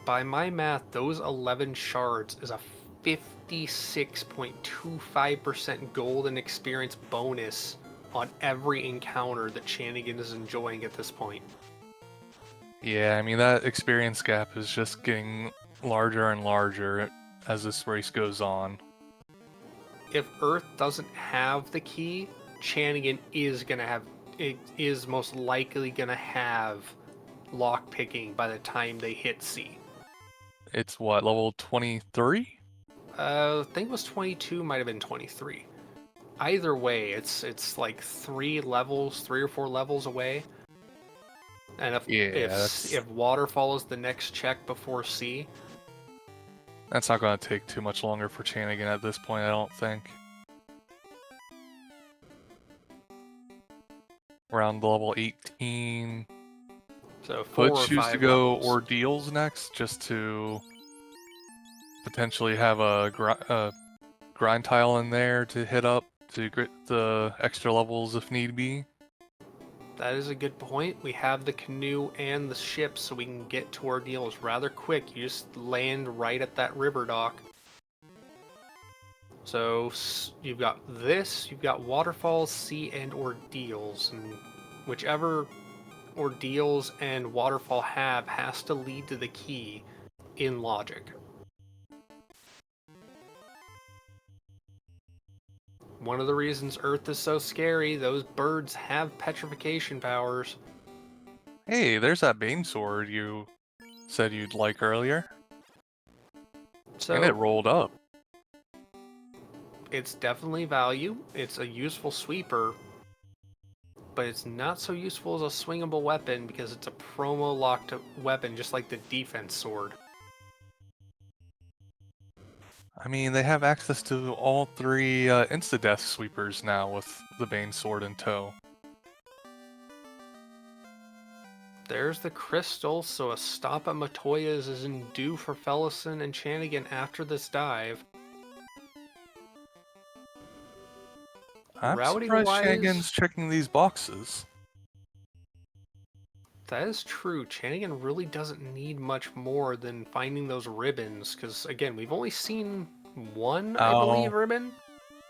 By my math, those 11 shards is a 56.25% gold and experience bonus on every encounter that Chanigan is enjoying at this point. Yeah, I mean that experience gap is just getting larger and larger as this race goes on. If Earth doesn't have the key, Chanigan is gonna have it is most likely gonna have lockpicking by the time they hit C. It's what, level 23? I think it was 22, might have been 23. Either way, it's like 3 or 4 levels away. And Yeah, if waterfall is the next check before C, that's not going to take too much longer for Chanigan at this point, I don't think. Around level 18. so 4 Could or choose to 5 go levels. ordeals next, just to potentially have a grind tile in there to hit up to get the extra levels if need be. That is a good point. We have the canoe and the ship, so we can get to Ordeals rather quick. You just land right at that river dock. So you've got this, you've got Waterfalls, Sea, and Ordeals. And whichever Ordeals and Waterfall have has to lead to the key in logic. One of the reasons Earth is so scary, those birds have petrification powers. Hey, there's that Bane sword you said you'd like earlier. And it So rolled up. it's definitely value. It's a useful sweeper, but it's not so useful as a swingable weapon because it's a promo locked weapon, just like the defense sword. I mean, they have access to all three insta-death sweepers now with the Bane sword in tow. There's the crystal, so a stop at Matoya's is in due for Felissan and Chanigan after this dive. I'm Routing surprised wise, Chanigan's checking these boxes. that is true. Chanigan really doesn't need much more than finding those ribbons, because again, we've only seen one, I believe, Oh, ribbon.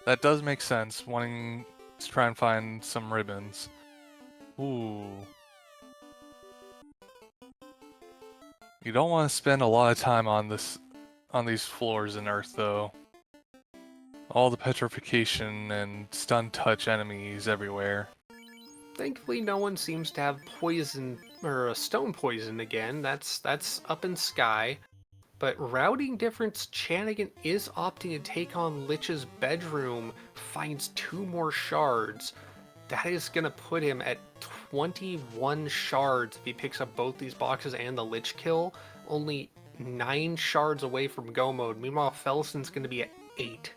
that does make sense, wanting to try and find some ribbons. Ooh. You don't want to spend a lot of time on these floors in Earth, though. All the petrification and stun touch enemies everywhere. Thankfully, no one seems to have poison or a stone poison again. That's up in sky. But routing difference, Chanigan is opting to take on Lich's bedroom, finds 2 more shards. That is going to put him at 21 shards if he picks up both these boxes and the Lich kill. Only 9 shards away from go mode. Meanwhile, Felissan's going to be at 8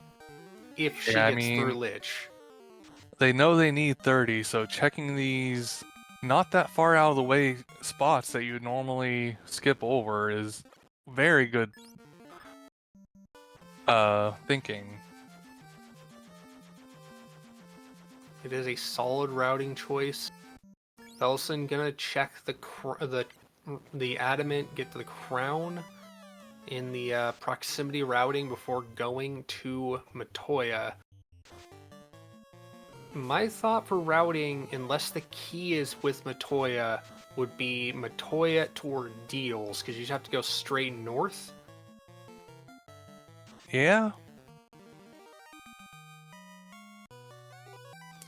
if she Yeah, I gets through mean, Lich. they know they need 30, so checking these not that far out of the way spots that you would normally skip over is very good thinking. It is a solid routing choice. Felissan gonna check the adamant, get to the crown in the proximity routing before going to Matoya. My thought for routing, unless the key is with Matoya, would be Matoya to Ordeals, because you just have to go straight north. Yeah,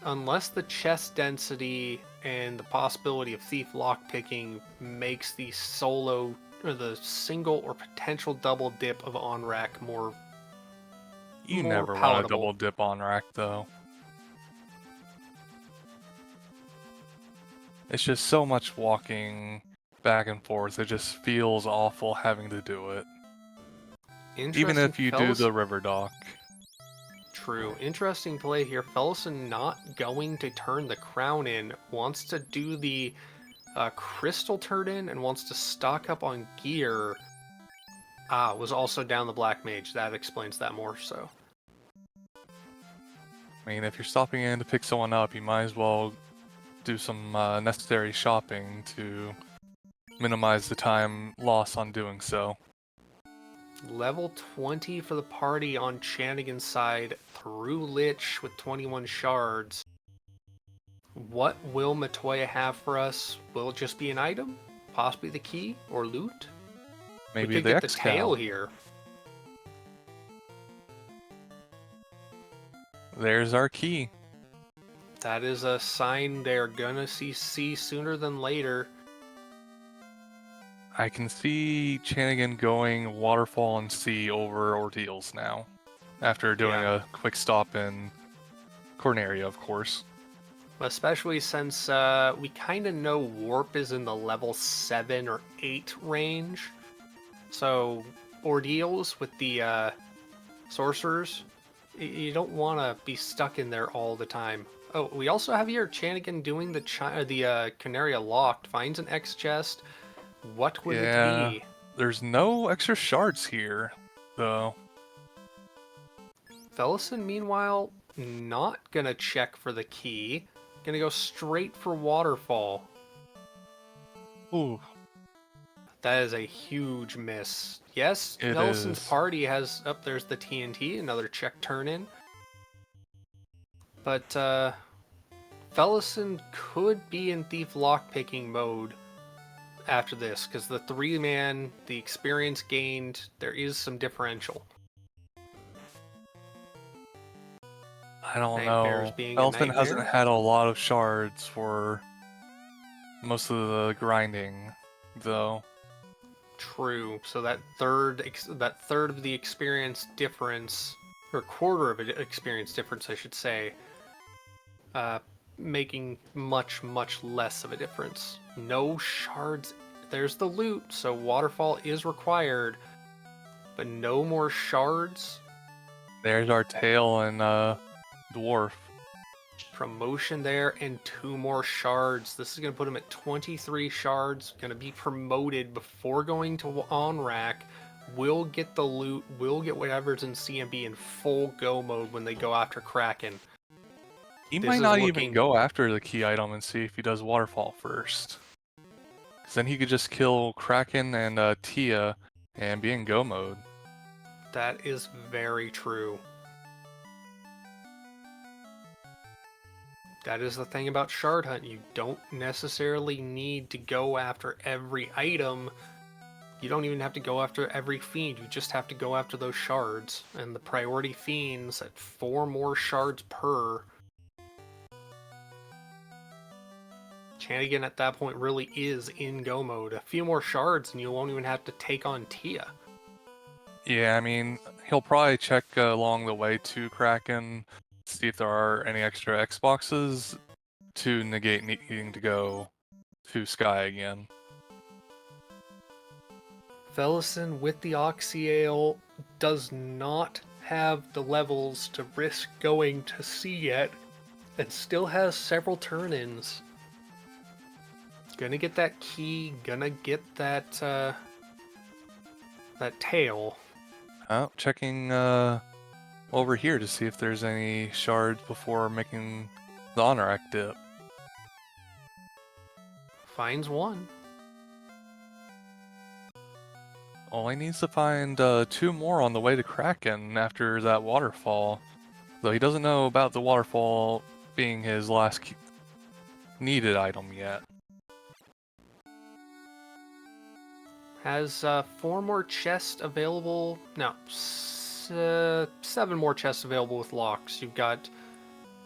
Unless the chest density and the possibility of thief lockpicking makes the solo or the single or potential double dip of on rack more you more never want to palatable. double dip on rack though. It's just so much walking back and forth. It just feels awful having to do it. Even Interesting if you do the Felis. river dock. True. Interesting play here. Felissan not going to turn the crown in, wants to do the crystal turn in, and wants to stock up on gear. Was also down the black mage. That explains that more so. I mean, if you're stopping in to pick someone up, you might as well do some necessary shopping to minimize the time loss on doing so. Level 20 for the party on Chanigan's side through Lich with 21 shards. What will Matoya have for us? Will it just be an item? Possibly the key or loot? Maybe We could the get the X tail cow. here. There's our key. That is a sign they're gonna see sooner than later. I can see Chanigan going waterfall and sea over ordeals now, after doing Yeah. a quick stop in Corneria, of course. Especially since we kind of know Warp is in the level 7 or 8 range. So, Ordeals with the sorcerers, you don't want to be stuck in there all the time. Oh, we also have here Chanigan doing the Canaria locked, finds an X chest. What would it Yeah, be? there's no extra shards here. though. Felissan, meanwhile, not gonna check for the key. Gonna go straight for Waterfall. Ooh, That is a huge miss. Yes, it Felissan's is. party has... Up there's the TNT, another check turn in. But, Felissan could be in Thief lockpicking mode after this, because the 3-man, the experience gained, there is some differential. I don't Nightmares know. being a Felissan hasn't nightmare. had a lot of shards for most of the grinding, though. True. So that third of the experience difference, or quarter of an experience difference, I should say, making much less of a difference. No shards. There's the loot, so Waterfall is required, but no more shards. There's our tail and dwarf. Promotion there and 2 more shards. This is going to put him at 23 shards. Going to be promoted before going to on rack. Will get the loot. Will get whatever's in CMB in full go mode when they go after Kraken. He This might is not looking... even go after the key item and see if he does Waterfall first. Because then he could just kill Kraken and Tia and be in go mode. That is very true. That is the thing about Shard Hunt. You don't necessarily need to go after every item. You don't even have to go after every fiend. You just have to go after those shards. And the priority fiends at 4 more shards per. Chanigan at that point really is in go mode. A few more shards and you won't even have to take on Tia. Yeah, I mean, he'll probably check along the way to Kraken, see if there are any extra Xboxes to negate needing to go to Sky again. Felissan with the Oxyale does not have the levels to risk going to sea yet, and still has several turn-ins. Gonna get that key, gonna get that that tail. Oh, checking over here to see if there's any shards before making the honor act dip. Finds 1. Only needs to find 2 more on the way to Kraken after that waterfall. Though he doesn't know about the waterfall being his last needed item yet. Has 4 more chests available. No, 7 more chests available with locks. You've got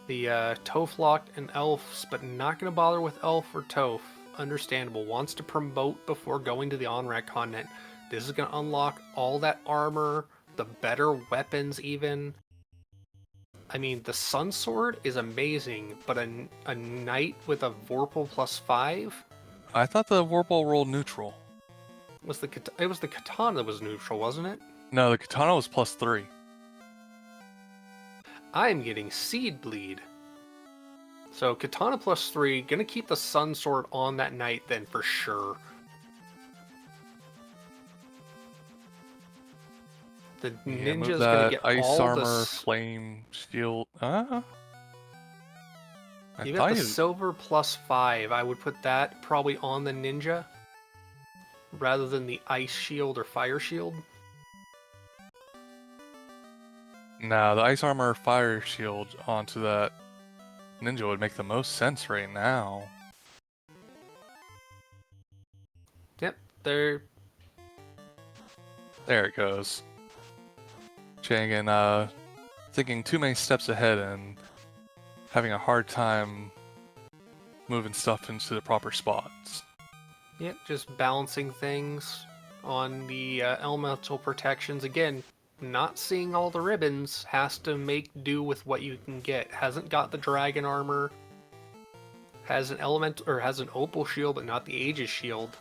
the Toph lock and Elves, but not going to bother with Elf or Toph. Understandable. Wants to promote before going to the on-rack continent. This is going to unlock all that armor, the better weapons even. I mean, the Sun Sword is amazing, but a knight with a Vorpal +5? I thought the Warble rolled neutral. It was the katana that was neutral, wasn't it? No, the katana was +3. I'm getting Seed Bleed. So katana +3, gonna keep the Sun Sword on that knight then for sure. The Yeah, move ninja's gonna that get ice all armor, the... flame, shield. You got the silver +5. I would put that probably on the ninja rather than the ice shield or fire shield. Nah, the ice armor, fire shield onto that ninja would make the most sense right now. Yep, there it goes. Chanigan, thinking too many steps ahead and having a hard time moving stuff into the proper spots. Yep, just balancing things on the elemental protections. Again, not seeing all the ribbons, has to make do with what you can get. Hasn't got the dragon armor. Has an opal shield, but not the Aegis shield.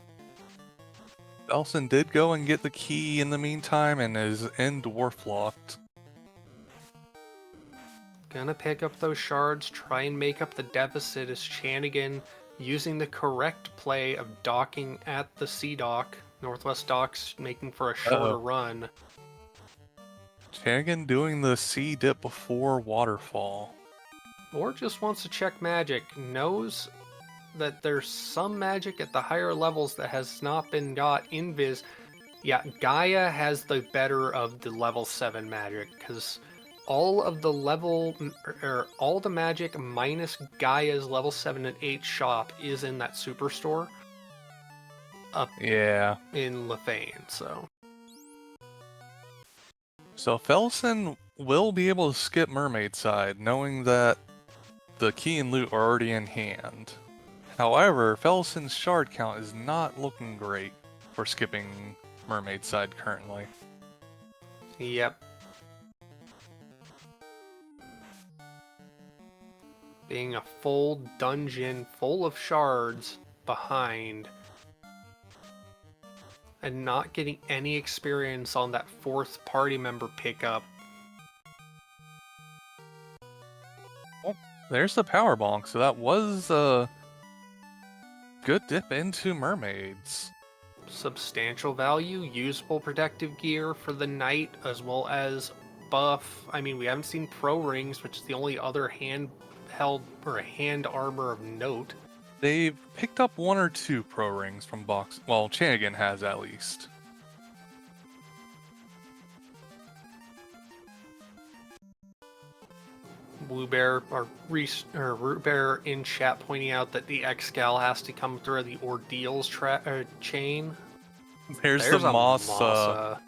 Felissan did go and get the key in the meantime and is in dwarf locked. Gonna pick up those shards, try and make up the deficit as Chanigan using the correct play of docking at the sea dock. Northwest docks making for a shorter run. Chanigan doing the sea dip before waterfall. Or just wants to check magic. Knows that there's some magic at the higher levels that has not been got invis. Yeah, Gaia has the better of the level 7 magic, because all of the all the magic minus Gaia's level 7 and 8 shop is in that superstore up Yeah. in Lethane, so. So Felissan will be able to skip Mermaid side, knowing that the key and loot are already in hand. However, Felissan's shard count is not looking great for skipping Mermaid side currently. Yep. Being a full dungeon full of shards behind and not getting any experience on that fourth party member pickup. Oh, there's the power bonk, so that was a good dip into mermaids. Substantial value, usable protective gear for the knight, as well as buff. I mean, we haven't seen pro rings, which is the only other handheld or hand armor of note. They've picked up 1 or 2 pro rings from box. Well, Chanigan has at least. Blue Bear or Root Bear in chat pointing out that the Excal has to come through the ordeals chain. There's There's the a Mossa.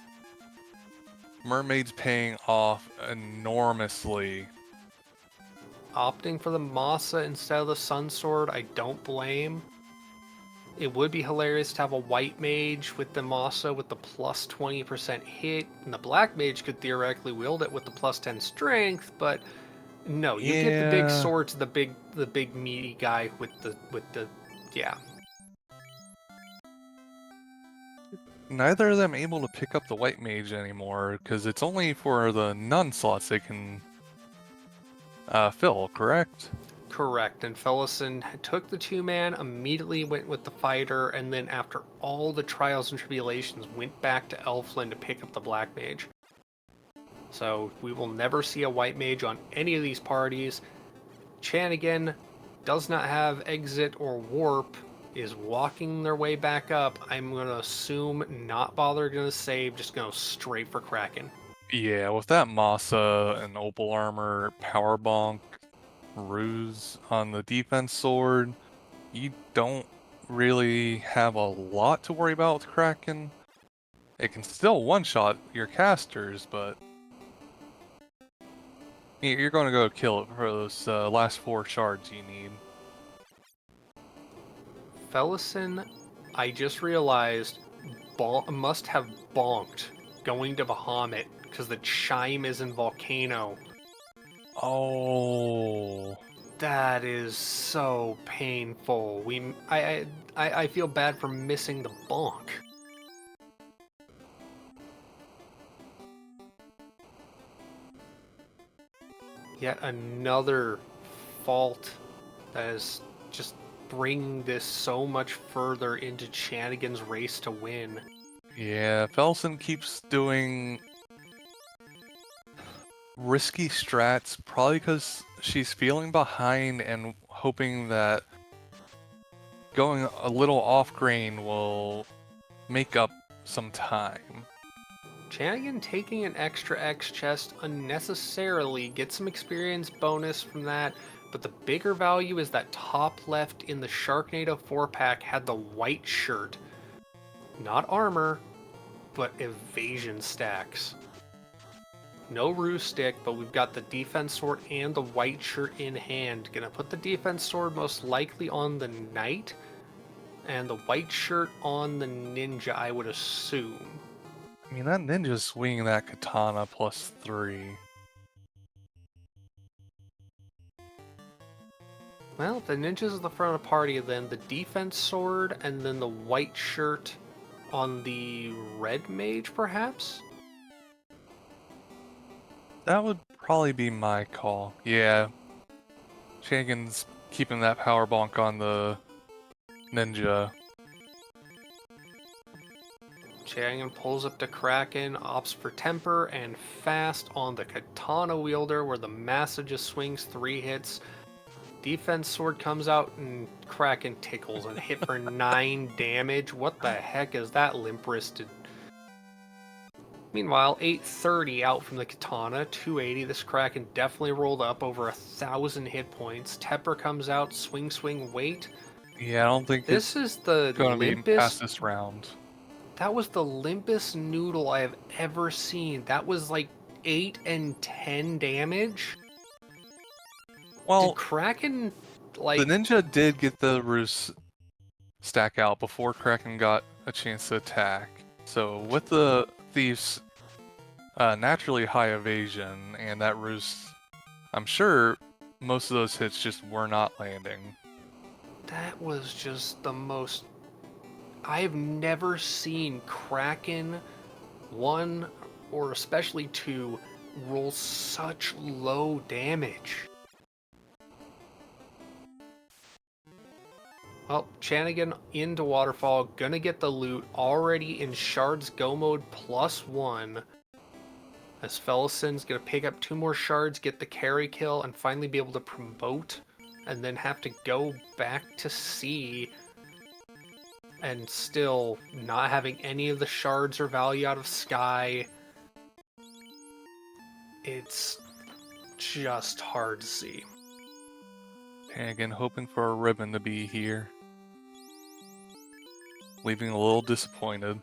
Mermaids paying off enormously. Opting for the Mossa instead of the Sun Sword, I don't blame. It would be hilarious to have a white mage with the Mossa with the plus 20% hit, and the black mage could theoretically wield it with the plus 10 strength, but no, you get the big sword to the big meaty guy with the yeah. Neither of them able to pick up the white mage anymore, because it's only for the nun slots they can fill, correct? Correct, and Felissan took the 2-man, immediately went with the fighter, and then after all the trials and tribulations, went back to Elfland to pick up the black mage. So we will never see a white mage on any of these parties. Chanigan does not have exit or warp, is walking their way back up. I'm going to assume not bothering to save, just going straight for Kraken. Yeah, with that Mossa and Opal Armor, Power Bonk, Ruse on the defense sword, you don't really have a lot to worry about with Kraken. It can still one-shot your casters, but you're going to go kill it for those last 4 shards you need. Felissan, I just realized, must have bonked going to Bahamut because the chime is in Volcano. Oh, That is so painful. I feel bad for missing the bonk. Yet another fault that is just bringing this so much further into Chanigan's race to win. yeah, Felissan keeps doing risky strats, probably because she's feeling behind and hoping that going a little off grain will make up some time. Chanigan taking an extra X chest unnecessarily, gets some experience bonus from that, but the bigger value is that top left in the Sharknado 4-pack had the white shirt. Not armor, but evasion stacks. No ruse stick, but we've got the defense sword and the white shirt in hand. Gonna put the defense sword most likely on the knight, and the white shirt on the ninja, I would assume. I mean, that ninja's swinging that katana plus 3. Well, if the ninja's at the front of the party, then the defense sword and then the white shirt on the red mage, perhaps? That would probably be my call. Yeah. Chanigan's keeping that power bonk on the ninja. Chanigan pulls up to Kraken, opts for Temper, and Fast on the Katana Wielder, where the Massa just swings 3 hits. Defense Sword comes out, and Kraken tickles and hit for 9 damage. What the heck is that limp-wristed? Meanwhile, 830 out from the Katana, 280. This Kraken definitely rolled up over 1,000 hit points. Tepper comes out, swing, wait. Yeah, I don't think This is the gonna be past limpest. this round. That was the limpest noodle I have ever seen. That was like 8 and 10 damage. Well, Did Kraken the like? ninja did get the roost stack out before Kraken got a chance to attack. So with the thief's naturally high evasion and that roost, I'm sure most of those hits just were not landing. That was just the most. I've never seen Kraken 1 or especially 2 roll such low damage. Well, Chanigan into Waterfall, gonna get the loot, already in Shards Go mode +1. As Felissan's gonna pick up 2 more shards, get the carry kill, and finally be able to promote, and then have to go back to sea. And still not having any of the shards or value out of Sky. It's just hard to see. And again, hoping for a ribbon to be here. Leaving a little disappointed.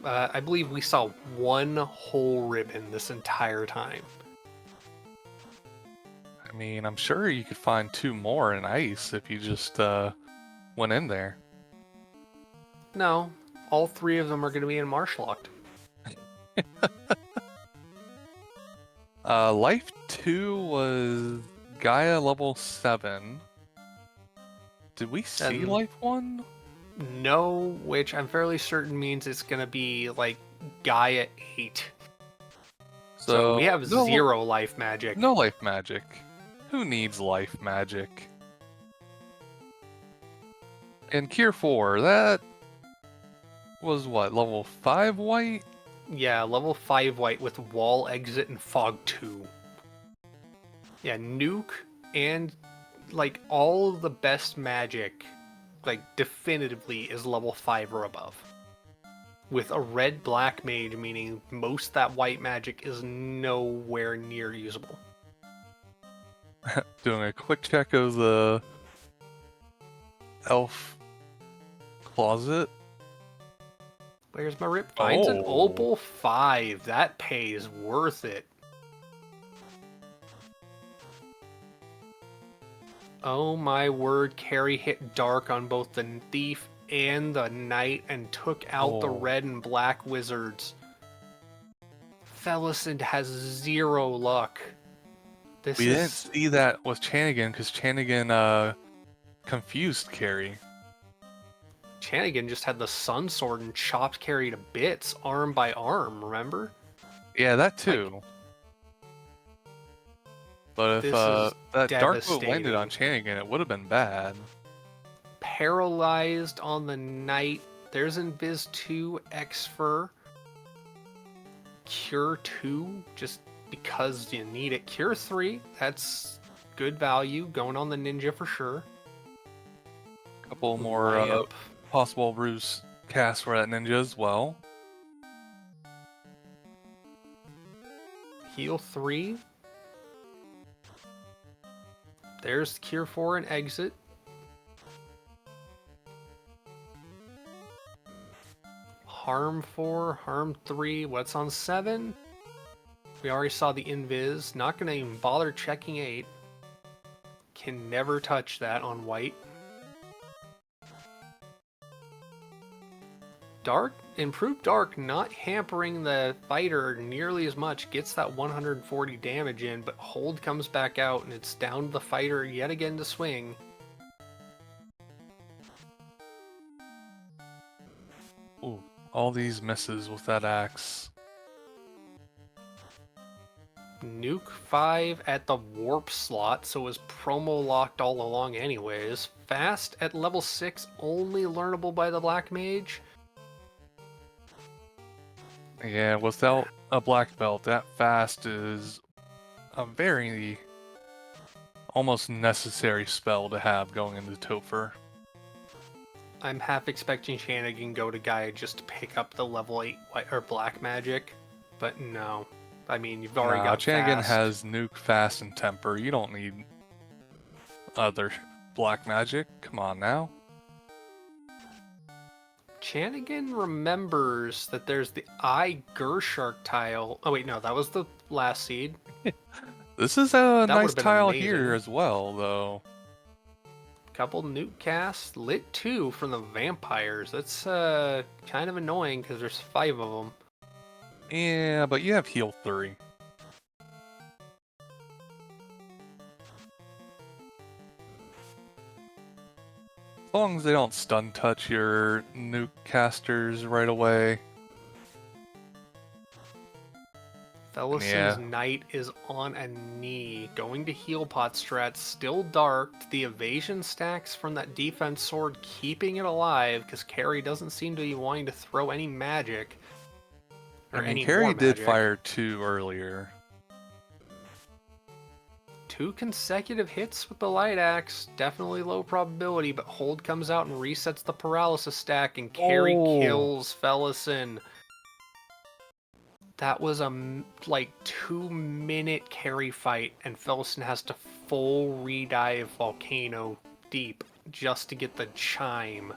I believe we saw 1 whole ribbon this entire time. I mean, I'm sure you could find 2 more in ice if you just went in there. No, all 3 of them are going to be in Marshlocked. Life 2 was Gaia level 7. Did we see And- Life 1? No, which I'm fairly certain means it's going to be like Gaia 8. So we have no, 0 life magic. No life magic. Who needs life magic? And Cure 4, that was what, level 5 white? Yeah, level 5 white with Wall Exit and Fog 2. Yeah, Nuke and like all of the best magic, like definitively is level 5 or above. With a red black mage, meaning most that white magic is nowhere near usable. Doing a quick check of the elf closet. Where's my rip? Finds an Oh. opal 5. That pays worth it. Oh my word, Carrie hit dark on both the thief and the knight and took out the Oh. red and black wizards. Felissan has 0 luck. This We is didn't see that with Chanigan because Chanigan confused Carrie. Chanigan just had the sun sword and chopped Carrie to bits, arm by arm, remember? Yeah, that too. But if This is that dark boot landed devastating. on Chanigan, it would have been bad. Paralyzed on the knight. There's Invis 2, X-Fur. Cure 2, just because you need it. Cure 3, that's good value, going on the ninja for sure. Couple more Layup. possible ruse casts for that ninja as well. Heal 3. There's Cure 4 and Exit. Harm 4, Harm 3. What's on 7? We already saw the Invis. Not going to even bother checking 8. Can never touch that on white. Dark, improved dark, not hampering the fighter nearly as much. Gets that 140 damage in, but hold comes back out and it's down to the fighter yet again to swing. Ooh, all these misses with that axe. Nuke 5 at the warp slot, so it was promo locked all along anyways. Fast at level 6, only learnable by the Black Mage. Yeah, without a black belt, that fast is a very almost necessary spell to have going into Topher. I'm half expecting Chanigan go to Gaia just to pick up the level 8 white or black magic, but no. I mean, you've already Nah, got Chanigan fast. has nuke, fast, and temper. You don't need other black magic. Come on now. Chanigan remembers that there's the Eye Gershark tile. Oh wait, no, that was the last seed. This is a That would nice have been tile amazing. here as well, though. Couple nuke casts, lit 2 from the vampires. That's kind of annoying because there's 5 of them. Yeah, but you have heal 3. As long as they don't stun touch your nuke casters right away. Felissan's Yeah. knight is on a knee, going to heal pot strats, still dark. The evasion stacks from that defense sword keeping it alive because Carrie doesn't seem to be wanting to throw any magic. Or I mean, any Carrie more did magic. fire 2 earlier. 2 consecutive hits with the light axe, definitely low probability, but Hold comes out and resets the paralysis stack, and Carrie kills Felissan. That was a like 2-minute carry fight, and Felissan has to full redive volcano deep just to get the chime.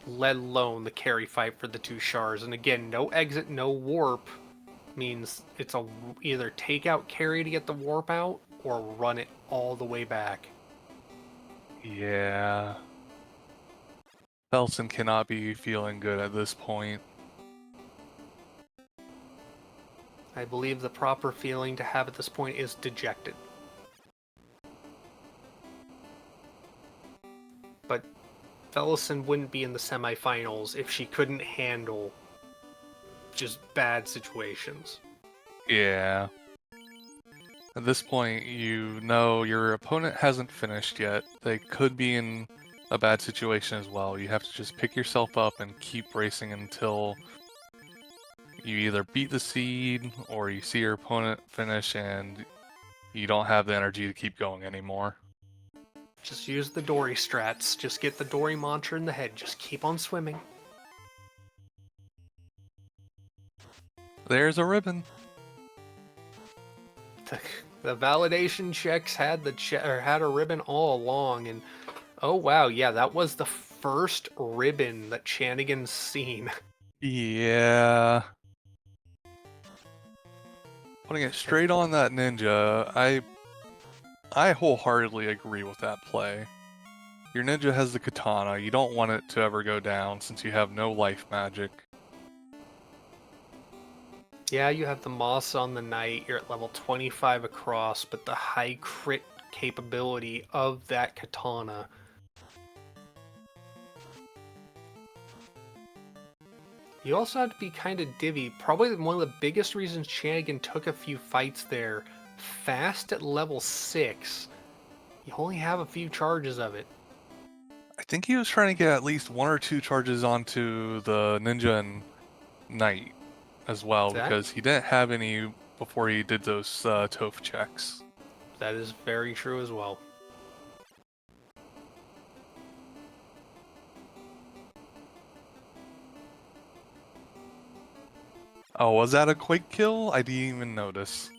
Let alone the carry fight for the 2 shards. And again, no exit, no warp means it's a either take out carry to get the warp out or run it all the way back. Yeah. Felsen cannot be feeling good at this point. I believe the proper feeling to have at this point is dejected. But Felissan wouldn't be in the semifinals if she couldn't handle just bad situations. Yeah. At this point, you know your opponent hasn't finished yet. They could be in a bad situation as well. You have to just pick yourself up and keep racing until you either beat the seed or you see your opponent finish and you don't have the energy to keep going anymore. Just use the Dory strats. Just get the Dory mantra in the head. Just keep on swimming. There's a ribbon. The validation checks had had a ribbon all along, and oh wow, yeah, that was the first ribbon that Chanigan's seen. Yeah. Putting it straight on that ninja, I wholeheartedly agree with that play. Your ninja has the katana, you don't want it to ever go down since you have no life magic. Yeah, you have the moss on the knight, you're at level 25 across, but the high crit capability of that katana. You also have to be kind of divvy. Probably one of the biggest reasons Chanigan took a few fights there. Fast at level 6. You only have a few charges of it. I think he was trying to get at least 1 or 2 charges onto the ninja and knight as well, because he didn't have any before he did those Toph checks. That is very true as well. Oh, was that a quick kill? I didn't even notice.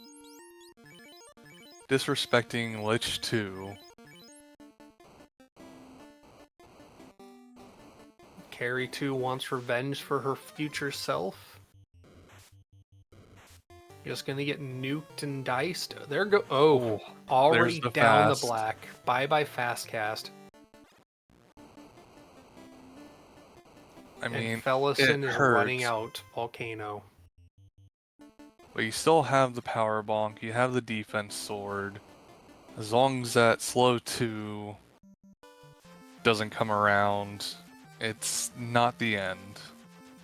Disrespecting Lich 2. Carrie 2 wants revenge for her future self. Just gonna get nuked and diced. There go. Oh, already the down fast. the black. Bye bye fast cast. I mean, and Felissan it is hurts. running out volcano. But you still have the power bonk, you have the defense sword. As long as that slow 2 doesn't come around, it's not the end.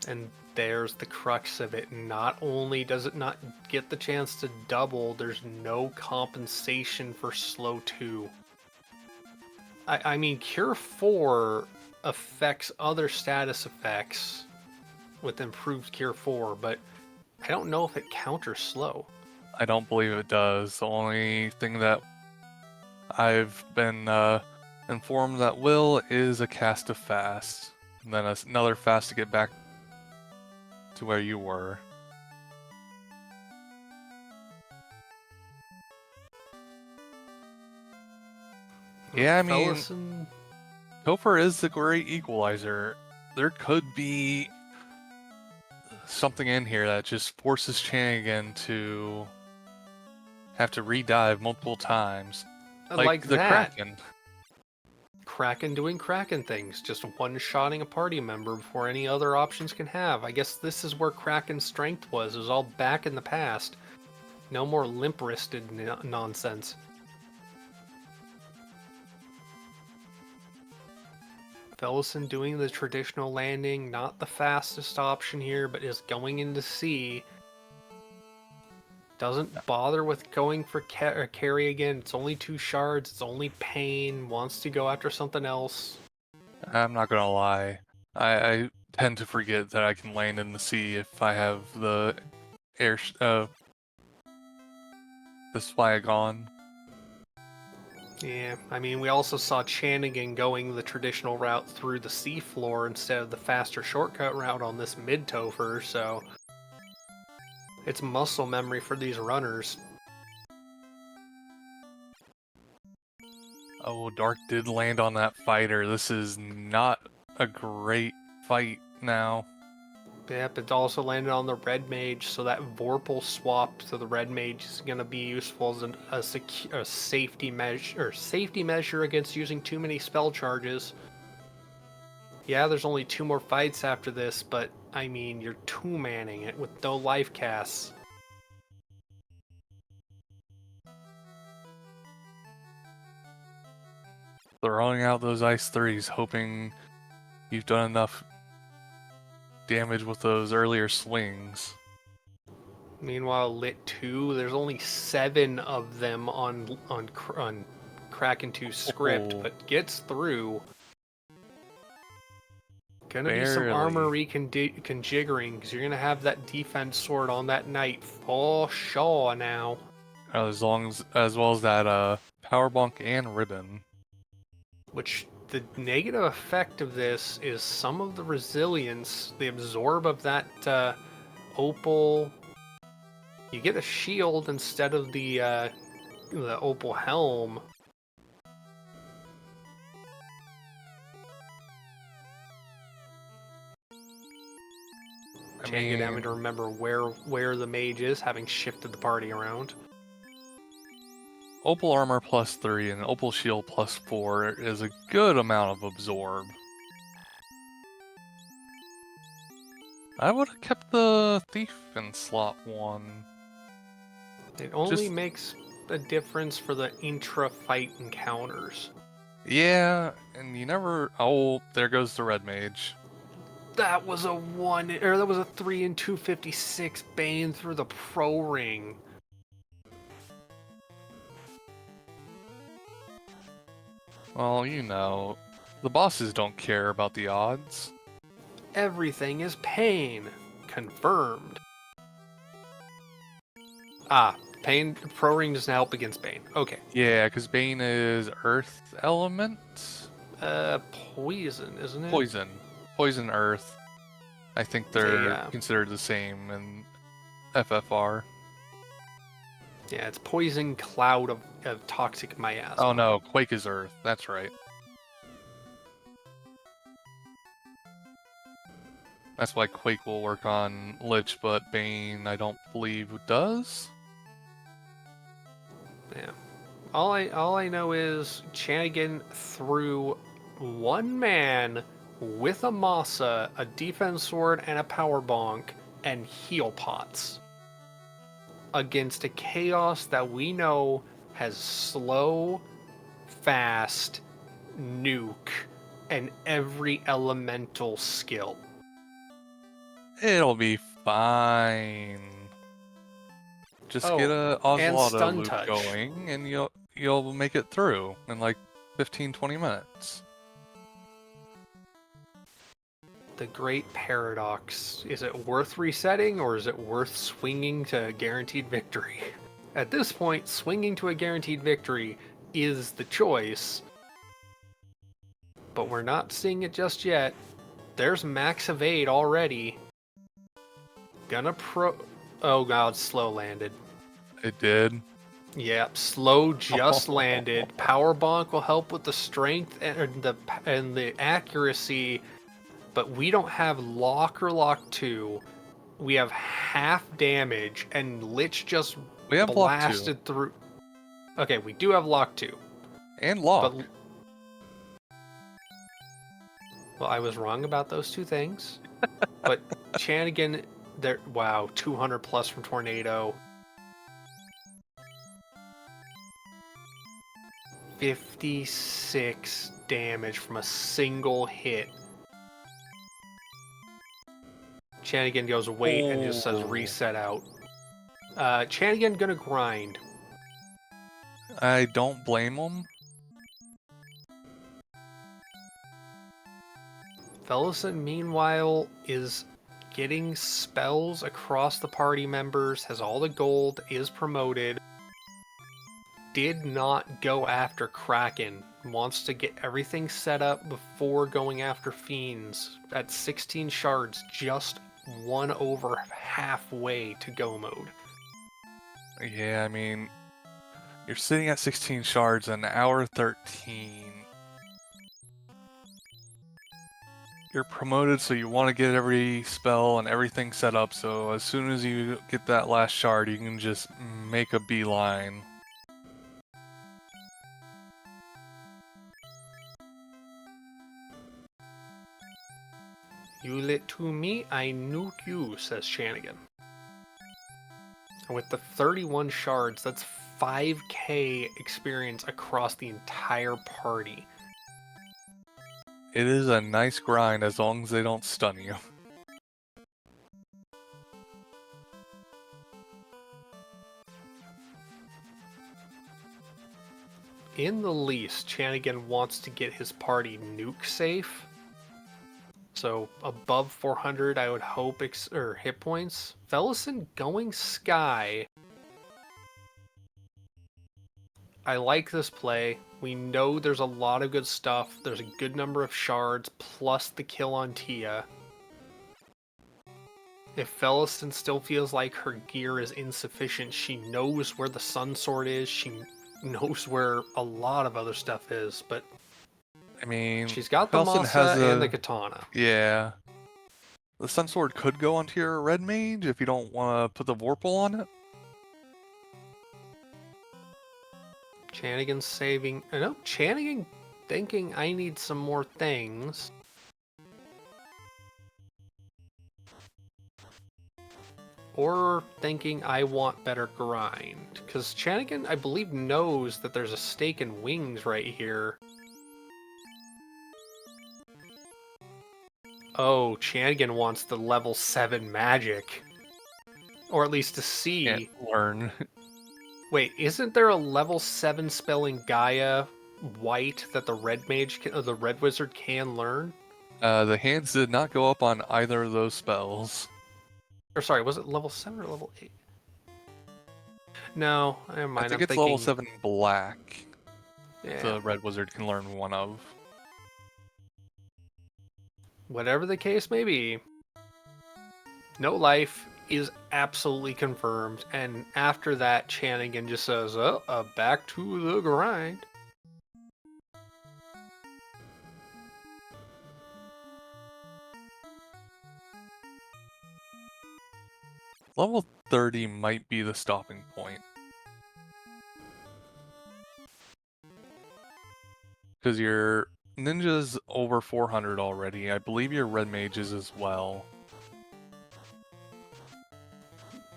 And there's the crux of it. Not only does it not get the chance to double, there's no compensation for slow 2. I mean, Cure 4 affects other status effects with improved Cure 4, but I don't know if it counters slow. I don't believe it does. The only thing that I've been informed that will is a cast of fast, and then another fast to get back to where you were. Yeah, I mean, Felissan... Topher is the great equalizer. There could be something in here that just forces Chanigan to have to redive multiple times. Like the that. Kraken. Kraken doing Kraken things, just one-shotting a party member before any other options can have. I guess this is where Kraken's strength was. It was all back in the past. No more limp-wristed nonsense. Felissan doing the traditional landing, not the fastest option here, but is going into C. Doesn't bother with going for carry again. It's only 2 shards, it's only pain, wants to go after something else. I'm not gonna lie. I tend to forget that I can land in the sea if I have the air the swag on. Yeah, I mean, we also saw Chanigan going the traditional route through the seafloor instead of the faster shortcut route on this mid-Topher, so it's muscle memory for these runners. Oh, Dark did land on that fighter. This is not a great fight now. Yep, it also landed on the Red Mage, so that Vorpal swap to the Red Mage is going to be useful as a safety measure against using too many spell charges. Yeah, there's only 2 more fights after this, but I mean, you're 2-manning it with no life casts. Throwing out those ice threes, hoping you've done enough damage with those earlier swings. Meanwhile, Lit 2, there's only 7 of them on Kraken 2 script, but gets through. Gonna be some armor reconjiggering, because you're gonna have that defense sword on that knight for sure now. As well as that power bonk and ribbon. Which the negative effect of this is some of the resilience, the absorb of that opal. You get a shield instead of the opal helm. Chanigan having to remember where the mage is, having shifted the party around. Opal armor +3 and opal shield +4 is a good amount of absorb. I would have kept the thief in slot 1. It only makes a difference for the intra-fight encounters. Yeah, and you never... Oh, there goes the red mage. That was a 3 and 256 Bane through the pro ring. Well, you know, the bosses don't care about the odds. Everything is pain. Confirmed. Ah, pain pro ring doesn't help against Bane. Okay. Yeah, because Bane is earth element? Poison, isn't it? Poison. Poison earth. I think they're considered the same in FFR. Yeah, it's poison cloud of toxic miasma. Oh no, Quake is earth. That's right. That's why Quake will work on Lich, but Bane I don't believe does. Yeah. All I know is Chanigan threw 1 man with a Masa, a defense sword, and a power bonk, and heal pots against a chaos that we know has slow, fast, nuke, and every elemental skill. It'll be fine. Just get a and Oslaughter stun loop touch. going, and you'll make it through in like 15-20 minutes. The great paradox. Is it worth resetting, or is it worth swinging to a guaranteed victory? At this point, swinging to a guaranteed victory is the choice, but we're not seeing it just yet. There's max evade already. Oh god, slow landed. It did. Yep, slow just landed. Power bonk will help with the strength and the accuracy, but we don't have lock or lock 2. We have half damage, and Lich just We have lock 2. blasted through. Okay, we do have lock 2. And lock. But, well, I was wrong about those two things. But Chanigan, there. Wow, 200 plus from Tornado. 56 damage from a single hit. Chanigan goes wait and just says reset out. Chanigan gonna grind. I don't blame him. Felissan, meanwhile, is getting spells across the party members, has all the gold, is promoted. Did not go after Kraken. Wants to get everything set up before going after fiends. At 16 shards, just one over halfway to go mode. Yeah, I mean, you're sitting at 16 shards in hour 13. You're promoted, so you want to get every spell and everything set up, so as soon as you get that last shard, you can just make a beeline. You lit to me, I nuke you, says Chanigan. And with the 31 shards, that's 5k experience across the entire party. It is a nice grind as long as they don't stun you. In the least, Chanigan wants to get his party nuke safe. So above 400, I would hope, hit points. Felissan going Sky. I like this play. We know there's a lot of good stuff. There's a good number of shards, plus the kill on Tia. If Felissan still feels like her gear is insufficient, she knows where the Sun Sword is. She knows where a lot of other stuff is, but I mean, she's got the Felissan Masa and the Katana. Yeah. The Sun Sword could go onto your Red Mage if you don't want to put the Vorpal on it. Chanigan saving... No, Chanigan thinking I need some more things. Or thinking I want better grind. Because Chanigan, I believe, knows that there's a stake in wings right here. Oh, Chanigan wants the level 7 magic. Or at least to see. Can't learn. Wait, isn't there a level 7 spelling Gaia white that the red mage, the red wizard can learn? The hands did not go up on either of those spells. Or sorry, was it level 7 or level 8? No, never mind. I think I'm it's thinking... level 7 black. Yeah. The red wizard can learn one of. Whatever the case may be, no life is absolutely confirmed, and after that, Chanigan just says, oh, back to the grind. Level 30 might be the stopping point. Because your ninja's over 400 already. I believe your red mage is as well.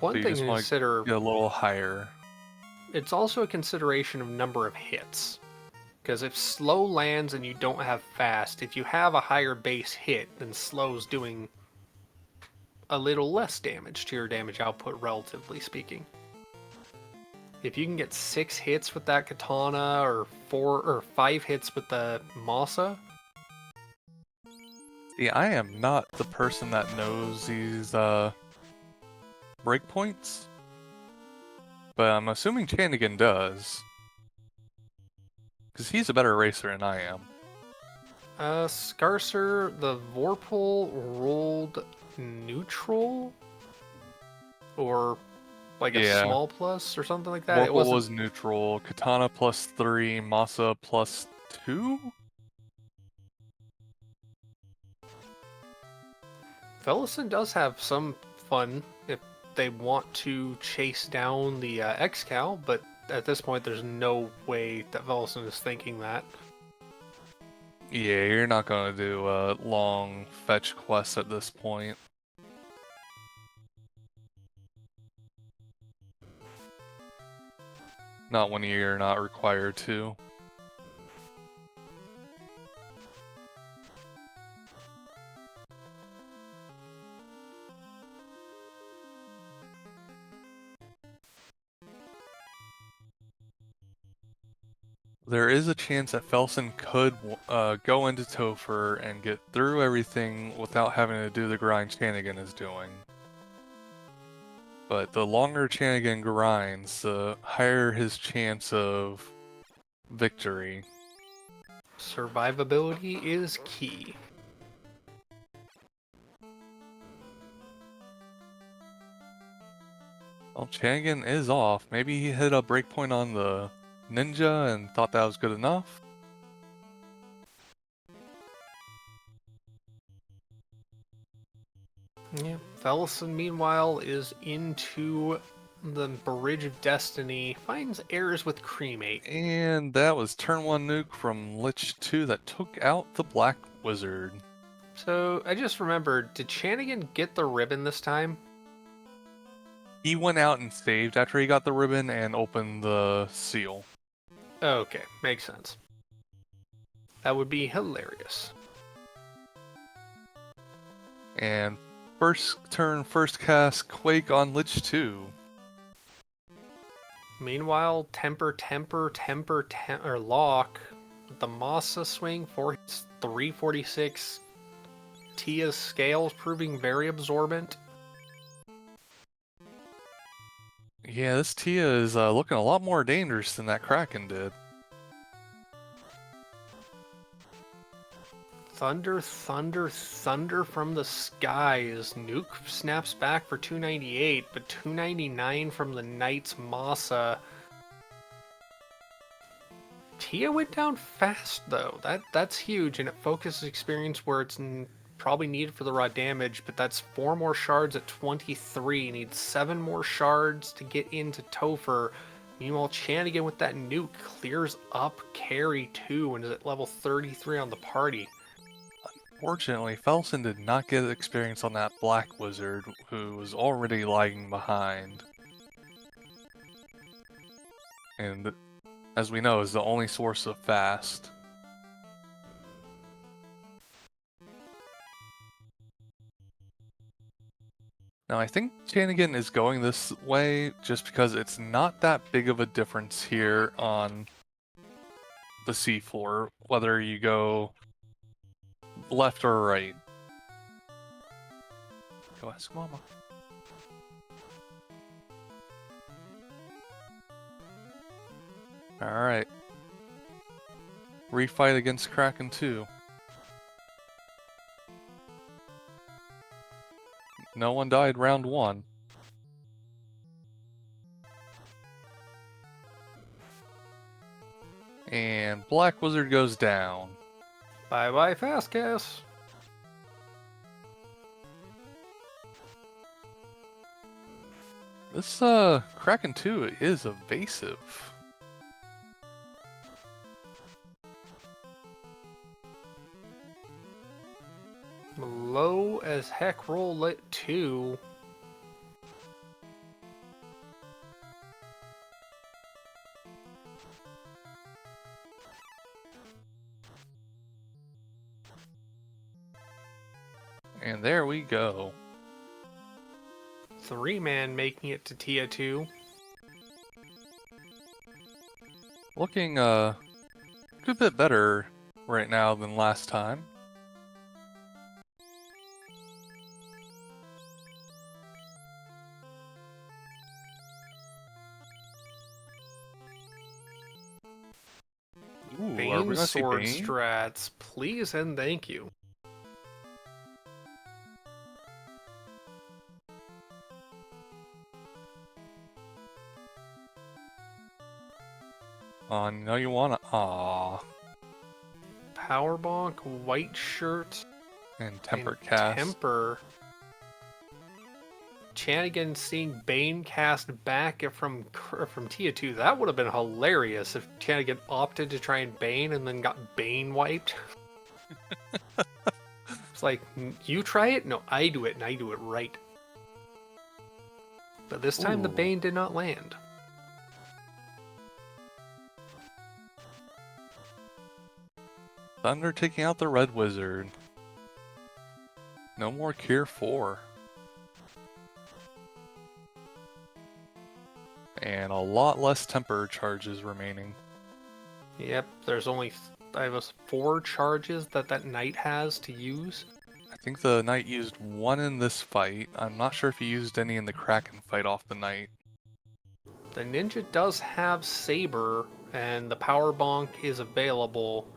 One so you thing just to want consider, to get a little higher. It's also a consideration of number of hits. Because if slow lands and you don't have fast, if you have a higher base hit, then slow's doing a little less damage to your damage output, relatively speaking. If you can get 6 hits with that katana, or 4 or 5 hits with the Masa. See, I am not the person that knows these breakpoints, but I'm assuming Chanigan does. Because he's a better racer than I am. Scarcer, the Vorpal rolled neutral? Or like a Yeah, small plus or something like that? It Vorpal wasn't. was neutral, Katana +3, Masa +2? Felissan does have some fun if they want to chase down the X-Cow, but at this point there's no way that Felissan is thinking that. Yeah, you're not gonna do a long fetch quest at this point. Not when you're not required to. There is a chance that Felsen could go into Topher and get through everything without having to do the grind Chanigan is doing. But the longer Chanigan grinds, the higher his chance of victory. Survivability is key. Well, Chanigan is off. Maybe he hit a breakpoint on the ninja and thought that was good enough. Yeah. Felissan, meanwhile, is into the Bridge of Destiny, finds errors with Cremate. And that was turn 1 nuke from Lich 2 that took out the Black Wizard. So I just remembered, did Chanigan get the ribbon this time? He went out and saved after he got the ribbon and opened the seal. Okay, makes sense. That would be hilarious. And first turn, first cast, Quake on Lich 2. Meanwhile, temper, or lock. The Masa swing for his 346. Tia's scales proving very absorbent. Yeah, this Tia is looking a lot more dangerous than that Kraken did. Thunder, thunder, thunder from the skies. Nuke snaps back for 298, but 299 from the Knight's Masa. Tia went down fast though. That's huge, and it focuses experience where it's probably needed for the raw damage. But that's 4 more shards at 23. Needs 7 more shards to get into Topher. Meanwhile, Chanigan with that nuke clears up carry 2 and is at level 33 on the party. Fortunately, Felsen did not get experience on that Black Wizard, who was already lagging behind. And, as we know, is the only source of fast. Now, I think Chanigan is going this way just because it's not that big of a difference here on the seafloor, whether you go left or right. Go ask Mama. Alright. Refight against Kraken 2. No one died round 1. And Black Wizard goes down. Bye bye, fast cast. This Kraken 2 is evasive. Low as heck roll lit 2. And there we go. 3-man making it to Tier 2. Looking a good bit better right now than last time. Ooh, are we Bane gonna see sword Bane? strats, please and thank you. No, you wanna. Aw. Power bonk, white shirt, And Temper and Cast. temper. Chanigan seeing Bane cast back from Tier 2. That would have been hilarious if Chanigan opted to try and Bane and then got Bane wiped. It's like, you try it? No, I do it, and I do it right. But this time the Ooh. Bane did not land. Thunder taking out the Red Wizard. No more Cure 4. And a lot less temper charges remaining. Yep, there's only, I have 4 charges that knight has to use. I think the knight used 1 in this fight. I'm not sure if he used any in the Kraken fight off the knight. The ninja does have saber, and the power bonk is available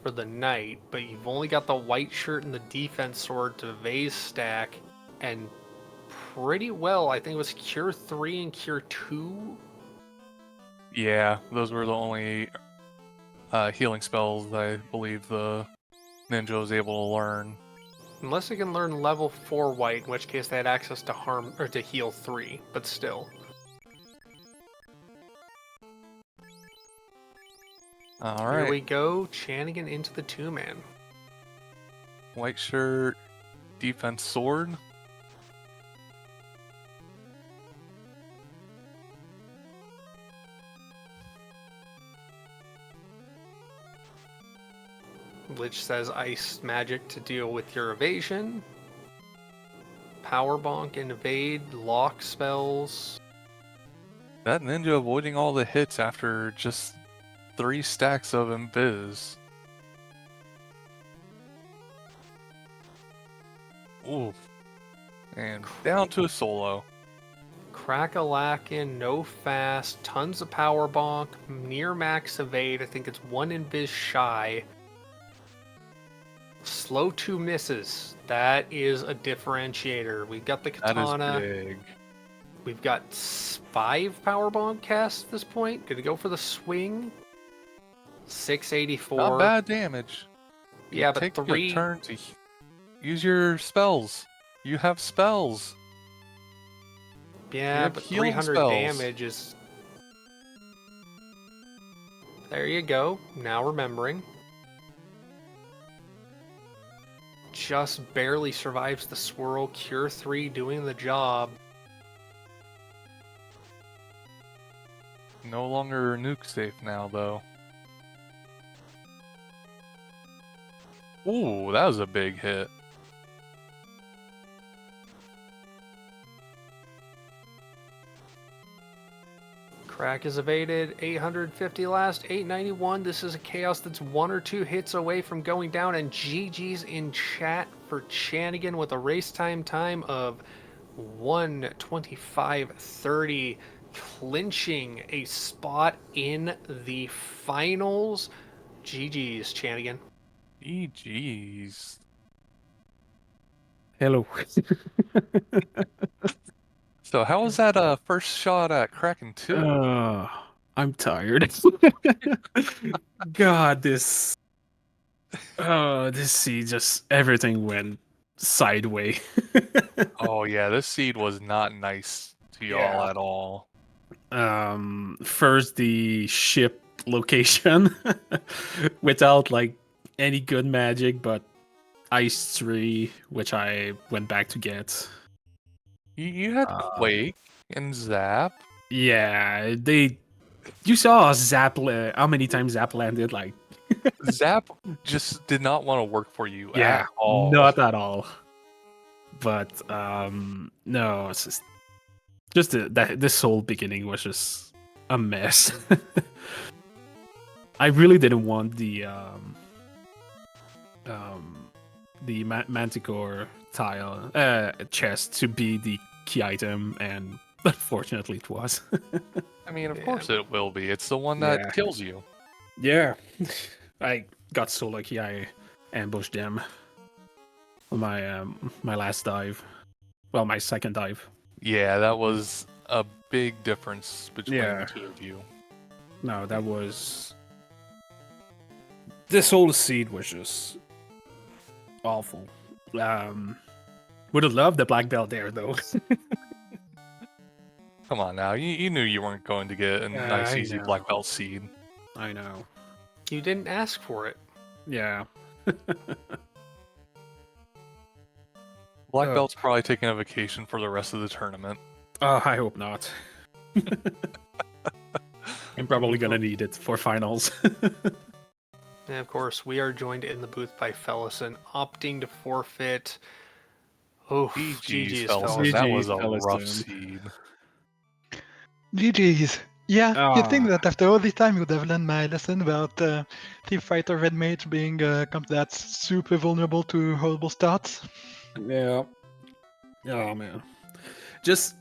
for the knight, but you've only got the white shirt and the defense sword to vase stack, and pretty well, I think it was Cure 3 and Cure 2. Yeah, those were the only healing spells I believe the ninja was able to learn. Unless they can learn level 4 white, in which case they had access to harm or to heal 3, but still. Alright. Here we go, Chanigan into the 2-man. White shirt, defense sword. Which says ice magic to deal with your evasion. Power bonk, invade, lock spells. That ninja avoiding all the hits after just 3 stacks of invis. Oof. And down to a solo. Crack-a-lackin', no fast, tons of power bonk, near max evade. I think it's 1 invis shy. Slow 2 misses. That is a differentiator. We've got the katana. That is big. We've got 5 power bonk casts at this point. Gonna go for the swing. 684. Not bad damage. Yeah, but Take 3. a turn to use your spells. You have spells. Yeah, but healing 300 spells. damage is... There you go. Now remembering. Just barely survives the swirl. Cure 3 doing the job. No longer nuke safe now, though. Ooh, that was a big hit. Crack is evaded. 850 last. 891. This is a chaos that's 1 or 2 hits away from going down. And GG's in chat for Chanigan with a race time of 1:25:30. Clinching a spot in the finals. GG's, Chanigan. GG's. Hello. So how was that first shot at Kraken 2? I'm tired. God, this seed just everything went sideways. Oh yeah, this seed was not nice to y'all at all. First the ship location without like any good magic, but Ice 3, which I went back to get. You had Quake and Zap. Yeah, you saw Zap. How many times Zap landed? Like Zap just did not want to work for you yeah, at all. not at all. But no, it's just this whole beginning was just a mess. I really didn't want the Manticore tile chest to be the key item, and unfortunately it was. I mean, of Yeah. course it will be. It's the one Yeah. that kills you. Yeah, I got so lucky. I ambushed them on my last dive. Well, my second dive. Yeah, that was a big difference between Yeah. the two of you. No, that was this whole seed was just awful. Would have loved the black belt there though. Come on now, you knew you weren't going to get a nice, I easy know. black belt seed. I know. You didn't ask for it. Yeah. Black Oh. belt's probably taking a vacation for the rest of the tournament. I hope not. I'm probably gonna need it for finals. And of course, we are joined in the booth by Felissan, opting to forfeit. Oh, GG's Felissan. That GG's was a rough Felissan. seed. GG's. Yeah, you'd think Ah. that after all this time you would have learned my lesson about Team Fighter Red Mage being comp that's super vulnerable to horrible starts. Yeah. Oh man. Just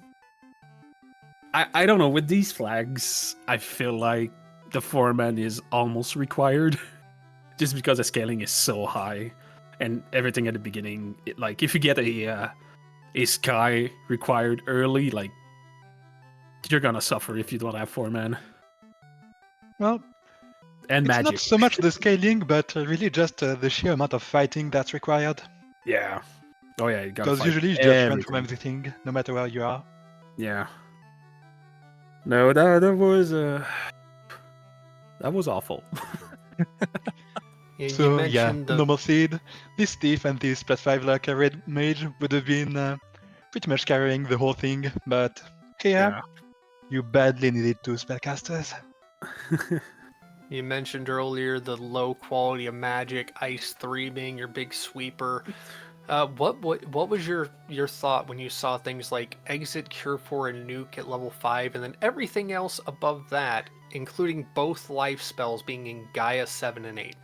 I don't know, with these flags, I feel like the foreman is almost required. Just because the scaling is so high. And everything at the beginning, like if you get a sky required early, like you're gonna suffer if you don't have foreman. Well, And it's magic. not so much the scaling, but really just the sheer amount of fighting that's required. Yeah. Oh yeah, you gotta Because fight usually you just run from everything. everything, no matter where you are. Yeah. No, that was awful. You So yeah, mentioned the normal seed, this thief and this +5 like a red mage would have been pretty much carrying the whole thing, but here you badly needed two spellcasters. You mentioned earlier the low quality of magic, Ice 3 being your big sweeper. What was your thought when you saw things like Exit, Cure 4, and Nuke at level 5, and then everything else above that, including both life spells being in Gaia 7 and 8?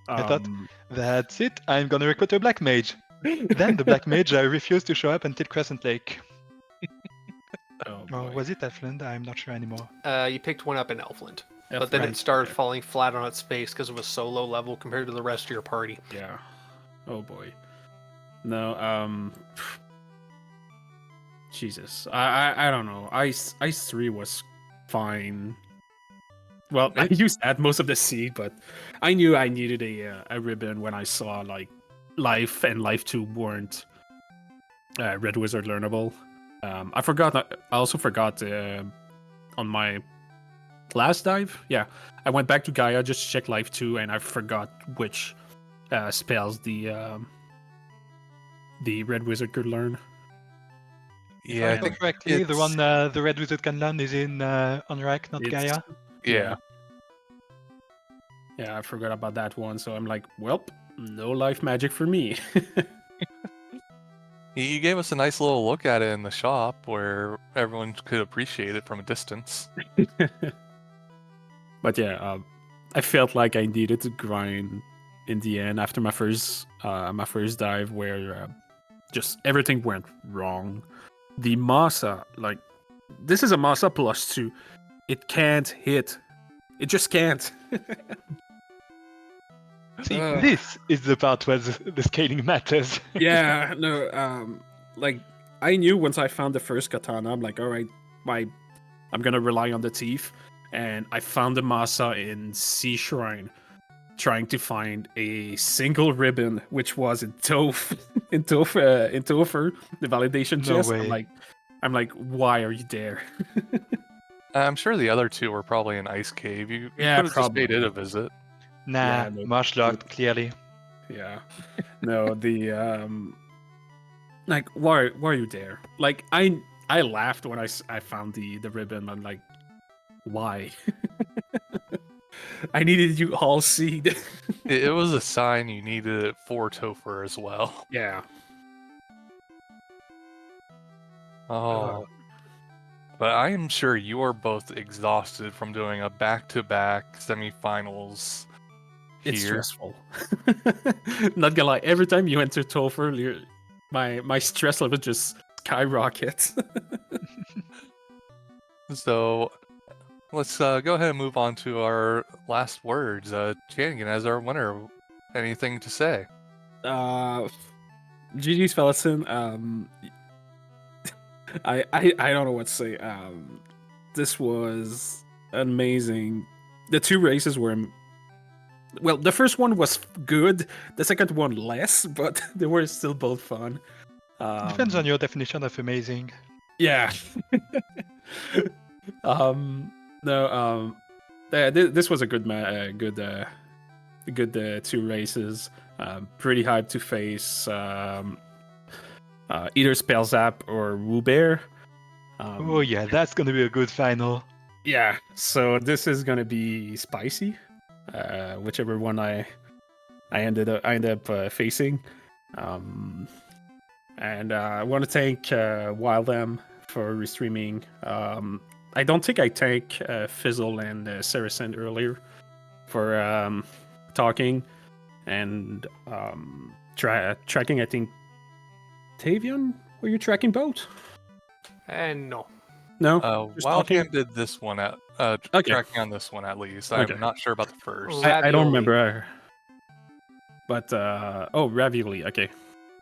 I thought, that's it, I'm gonna recruit a black mage. Then the black mage refused to show up until Crescent Lake. Oh, Or boy. was it Elfland? I'm not sure anymore. You picked one up in Elfland, but then it started falling flat on its face because it was so low level compared to the rest of your party. Yeah. Oh boy. No, Jesus. I don't know. Ice 3 was fine. Well, I used that most of the seed, but I knew I needed a ribbon when I saw like Life and Life 2 weren't Red Wizard learnable. I forgot. I also forgot on my last dive. Yeah, I went back to Gaia just to check Life 2, and I forgot which spells the Red Wizard could learn. If Yeah, I I remember think correctly, the it's- one the red wizard can learn is in Unrack, not It's- Gaia. Yeah. Yeah, I forgot about that one. So I'm like, well, no life magic for me. He gave us a nice little look at it in the shop where everyone could appreciate it from a distance. But yeah, I felt like I needed to grind in the end after my first dive, where just everything went wrong. The Masa, like, this is a Masa +2. It can't hit. It just can't. See, this is the part where the scaling matters. Yeah, no, like I knew once I found the first katana, I'm like, all right, I'm gonna rely on the teeth, and I found the Masa in Sea Shrine, trying to find a single ribbon, which was in Toph, in Topher, the validation No chest. way. I'm like, why are you there? I'm sure the other two were probably in Ice Cave. You Yeah, could have just paid probably. it a visit. Nah, Yeah, no, marsh locked, clearly. Yeah, no, the like, why are you there? Like, I laughed when I found the ribbon. I'm like, why? I needed you all seed. It was a sign you needed it for Topher as well. Yeah. Oh, but I am sure you are both exhausted from doing a back-to-back semifinals It's here. stressful. Not gonna lie, every time you enter Topher, my stress level just skyrockets. So let's go ahead and move on to our last words. Chanigan, as our winner, anything to say? GG's Felissan. I don't know what to say. This was amazing. The two races were well. The first one was good. The second one less, but they were still both fun. Depends on your definition of amazing. Yeah. No. This was a good good two races. Pretty hyped to face either Spellzap or Woobear. Oh yeah, that's gonna be a good final. Yeah, so this is gonna be spicy. Whichever one I end up facing. And I want to thank Wildem for restreaming. I don't think I thanked Fizzle and Saracen earlier for talking and tracking. I think Tavian, were you tracking both? And no. No, just talking? Wildcam did this one at Okay. tracking on this one at least. Okay. I'm not sure about the first. I don't Ravioli. remember. But oh, Ravioli. Okay,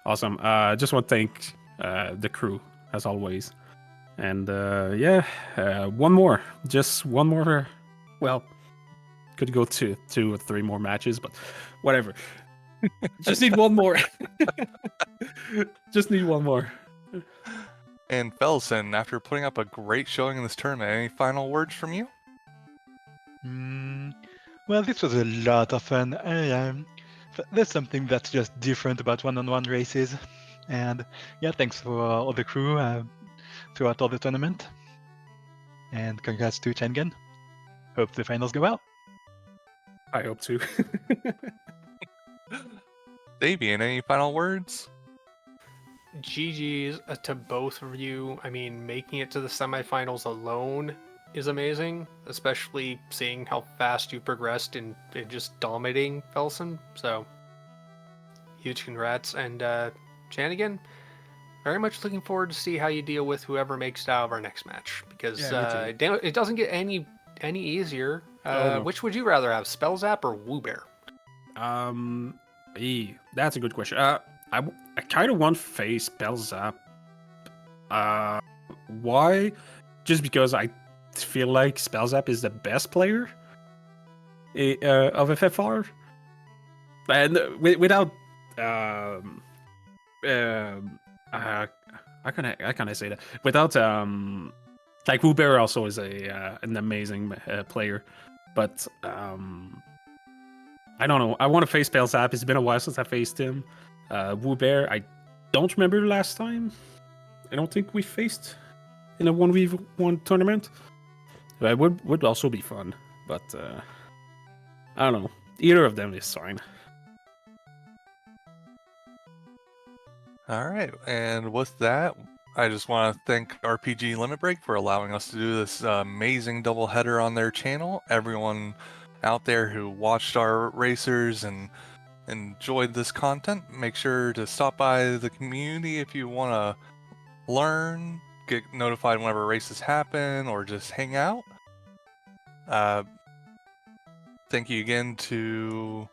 awesome. Just want to thank the crew as always, and yeah, one more, just one more. Well, could go to 2 or 3 more matches, but whatever. Just need one more. Just need one more. And Felissan, after putting up a great showing in this tournament, any final words from you? Well, this was a lot of fun. There's something that's just different about one-on-one races, and yeah, thanks for all the crew throughout all the tournament, and congrats to Chanigan. Hope the finals go well. I hope to. Davian, any final words? GG's to both of you. I mean, making it to the semifinals alone is amazing, especially seeing how fast you progressed in just dominating Felissan. So, huge congrats. And Chanigan, very much looking forward to see how you deal with whoever makes it out of our next match, because it doesn't get any easier. No. Which would you rather have, Spellzap or Woobear? That's a good question. I kind of want to face Spellzap. Why? Just because I feel like Spellzap is the best player of FFR, and without how can I say that? Without like Woobear also is an amazing player, but I don't know. I want to face Spellzap. It's been a while since I faced him. Woobear, I don't remember the last time. I don't think we faced in a 1v1 tournament. It would also be fun, but I don't know. Either of them is fine. All right, and with that, I just want to thank RPG Limit Break for allowing us to do this amazing doubleheader on their channel. Everyone out there who watched our racers and enjoyed this content, make sure to stop by the community if you want to learn, get notified whenever races happen, or just hang out. Thank you again to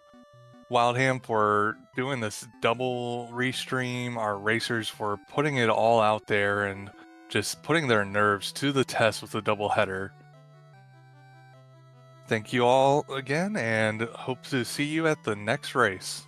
Wildham for doing this double restream, our racers for putting it all out there and just putting their nerves to the test with the double header. Thank you all again, and hope to see you at the next race.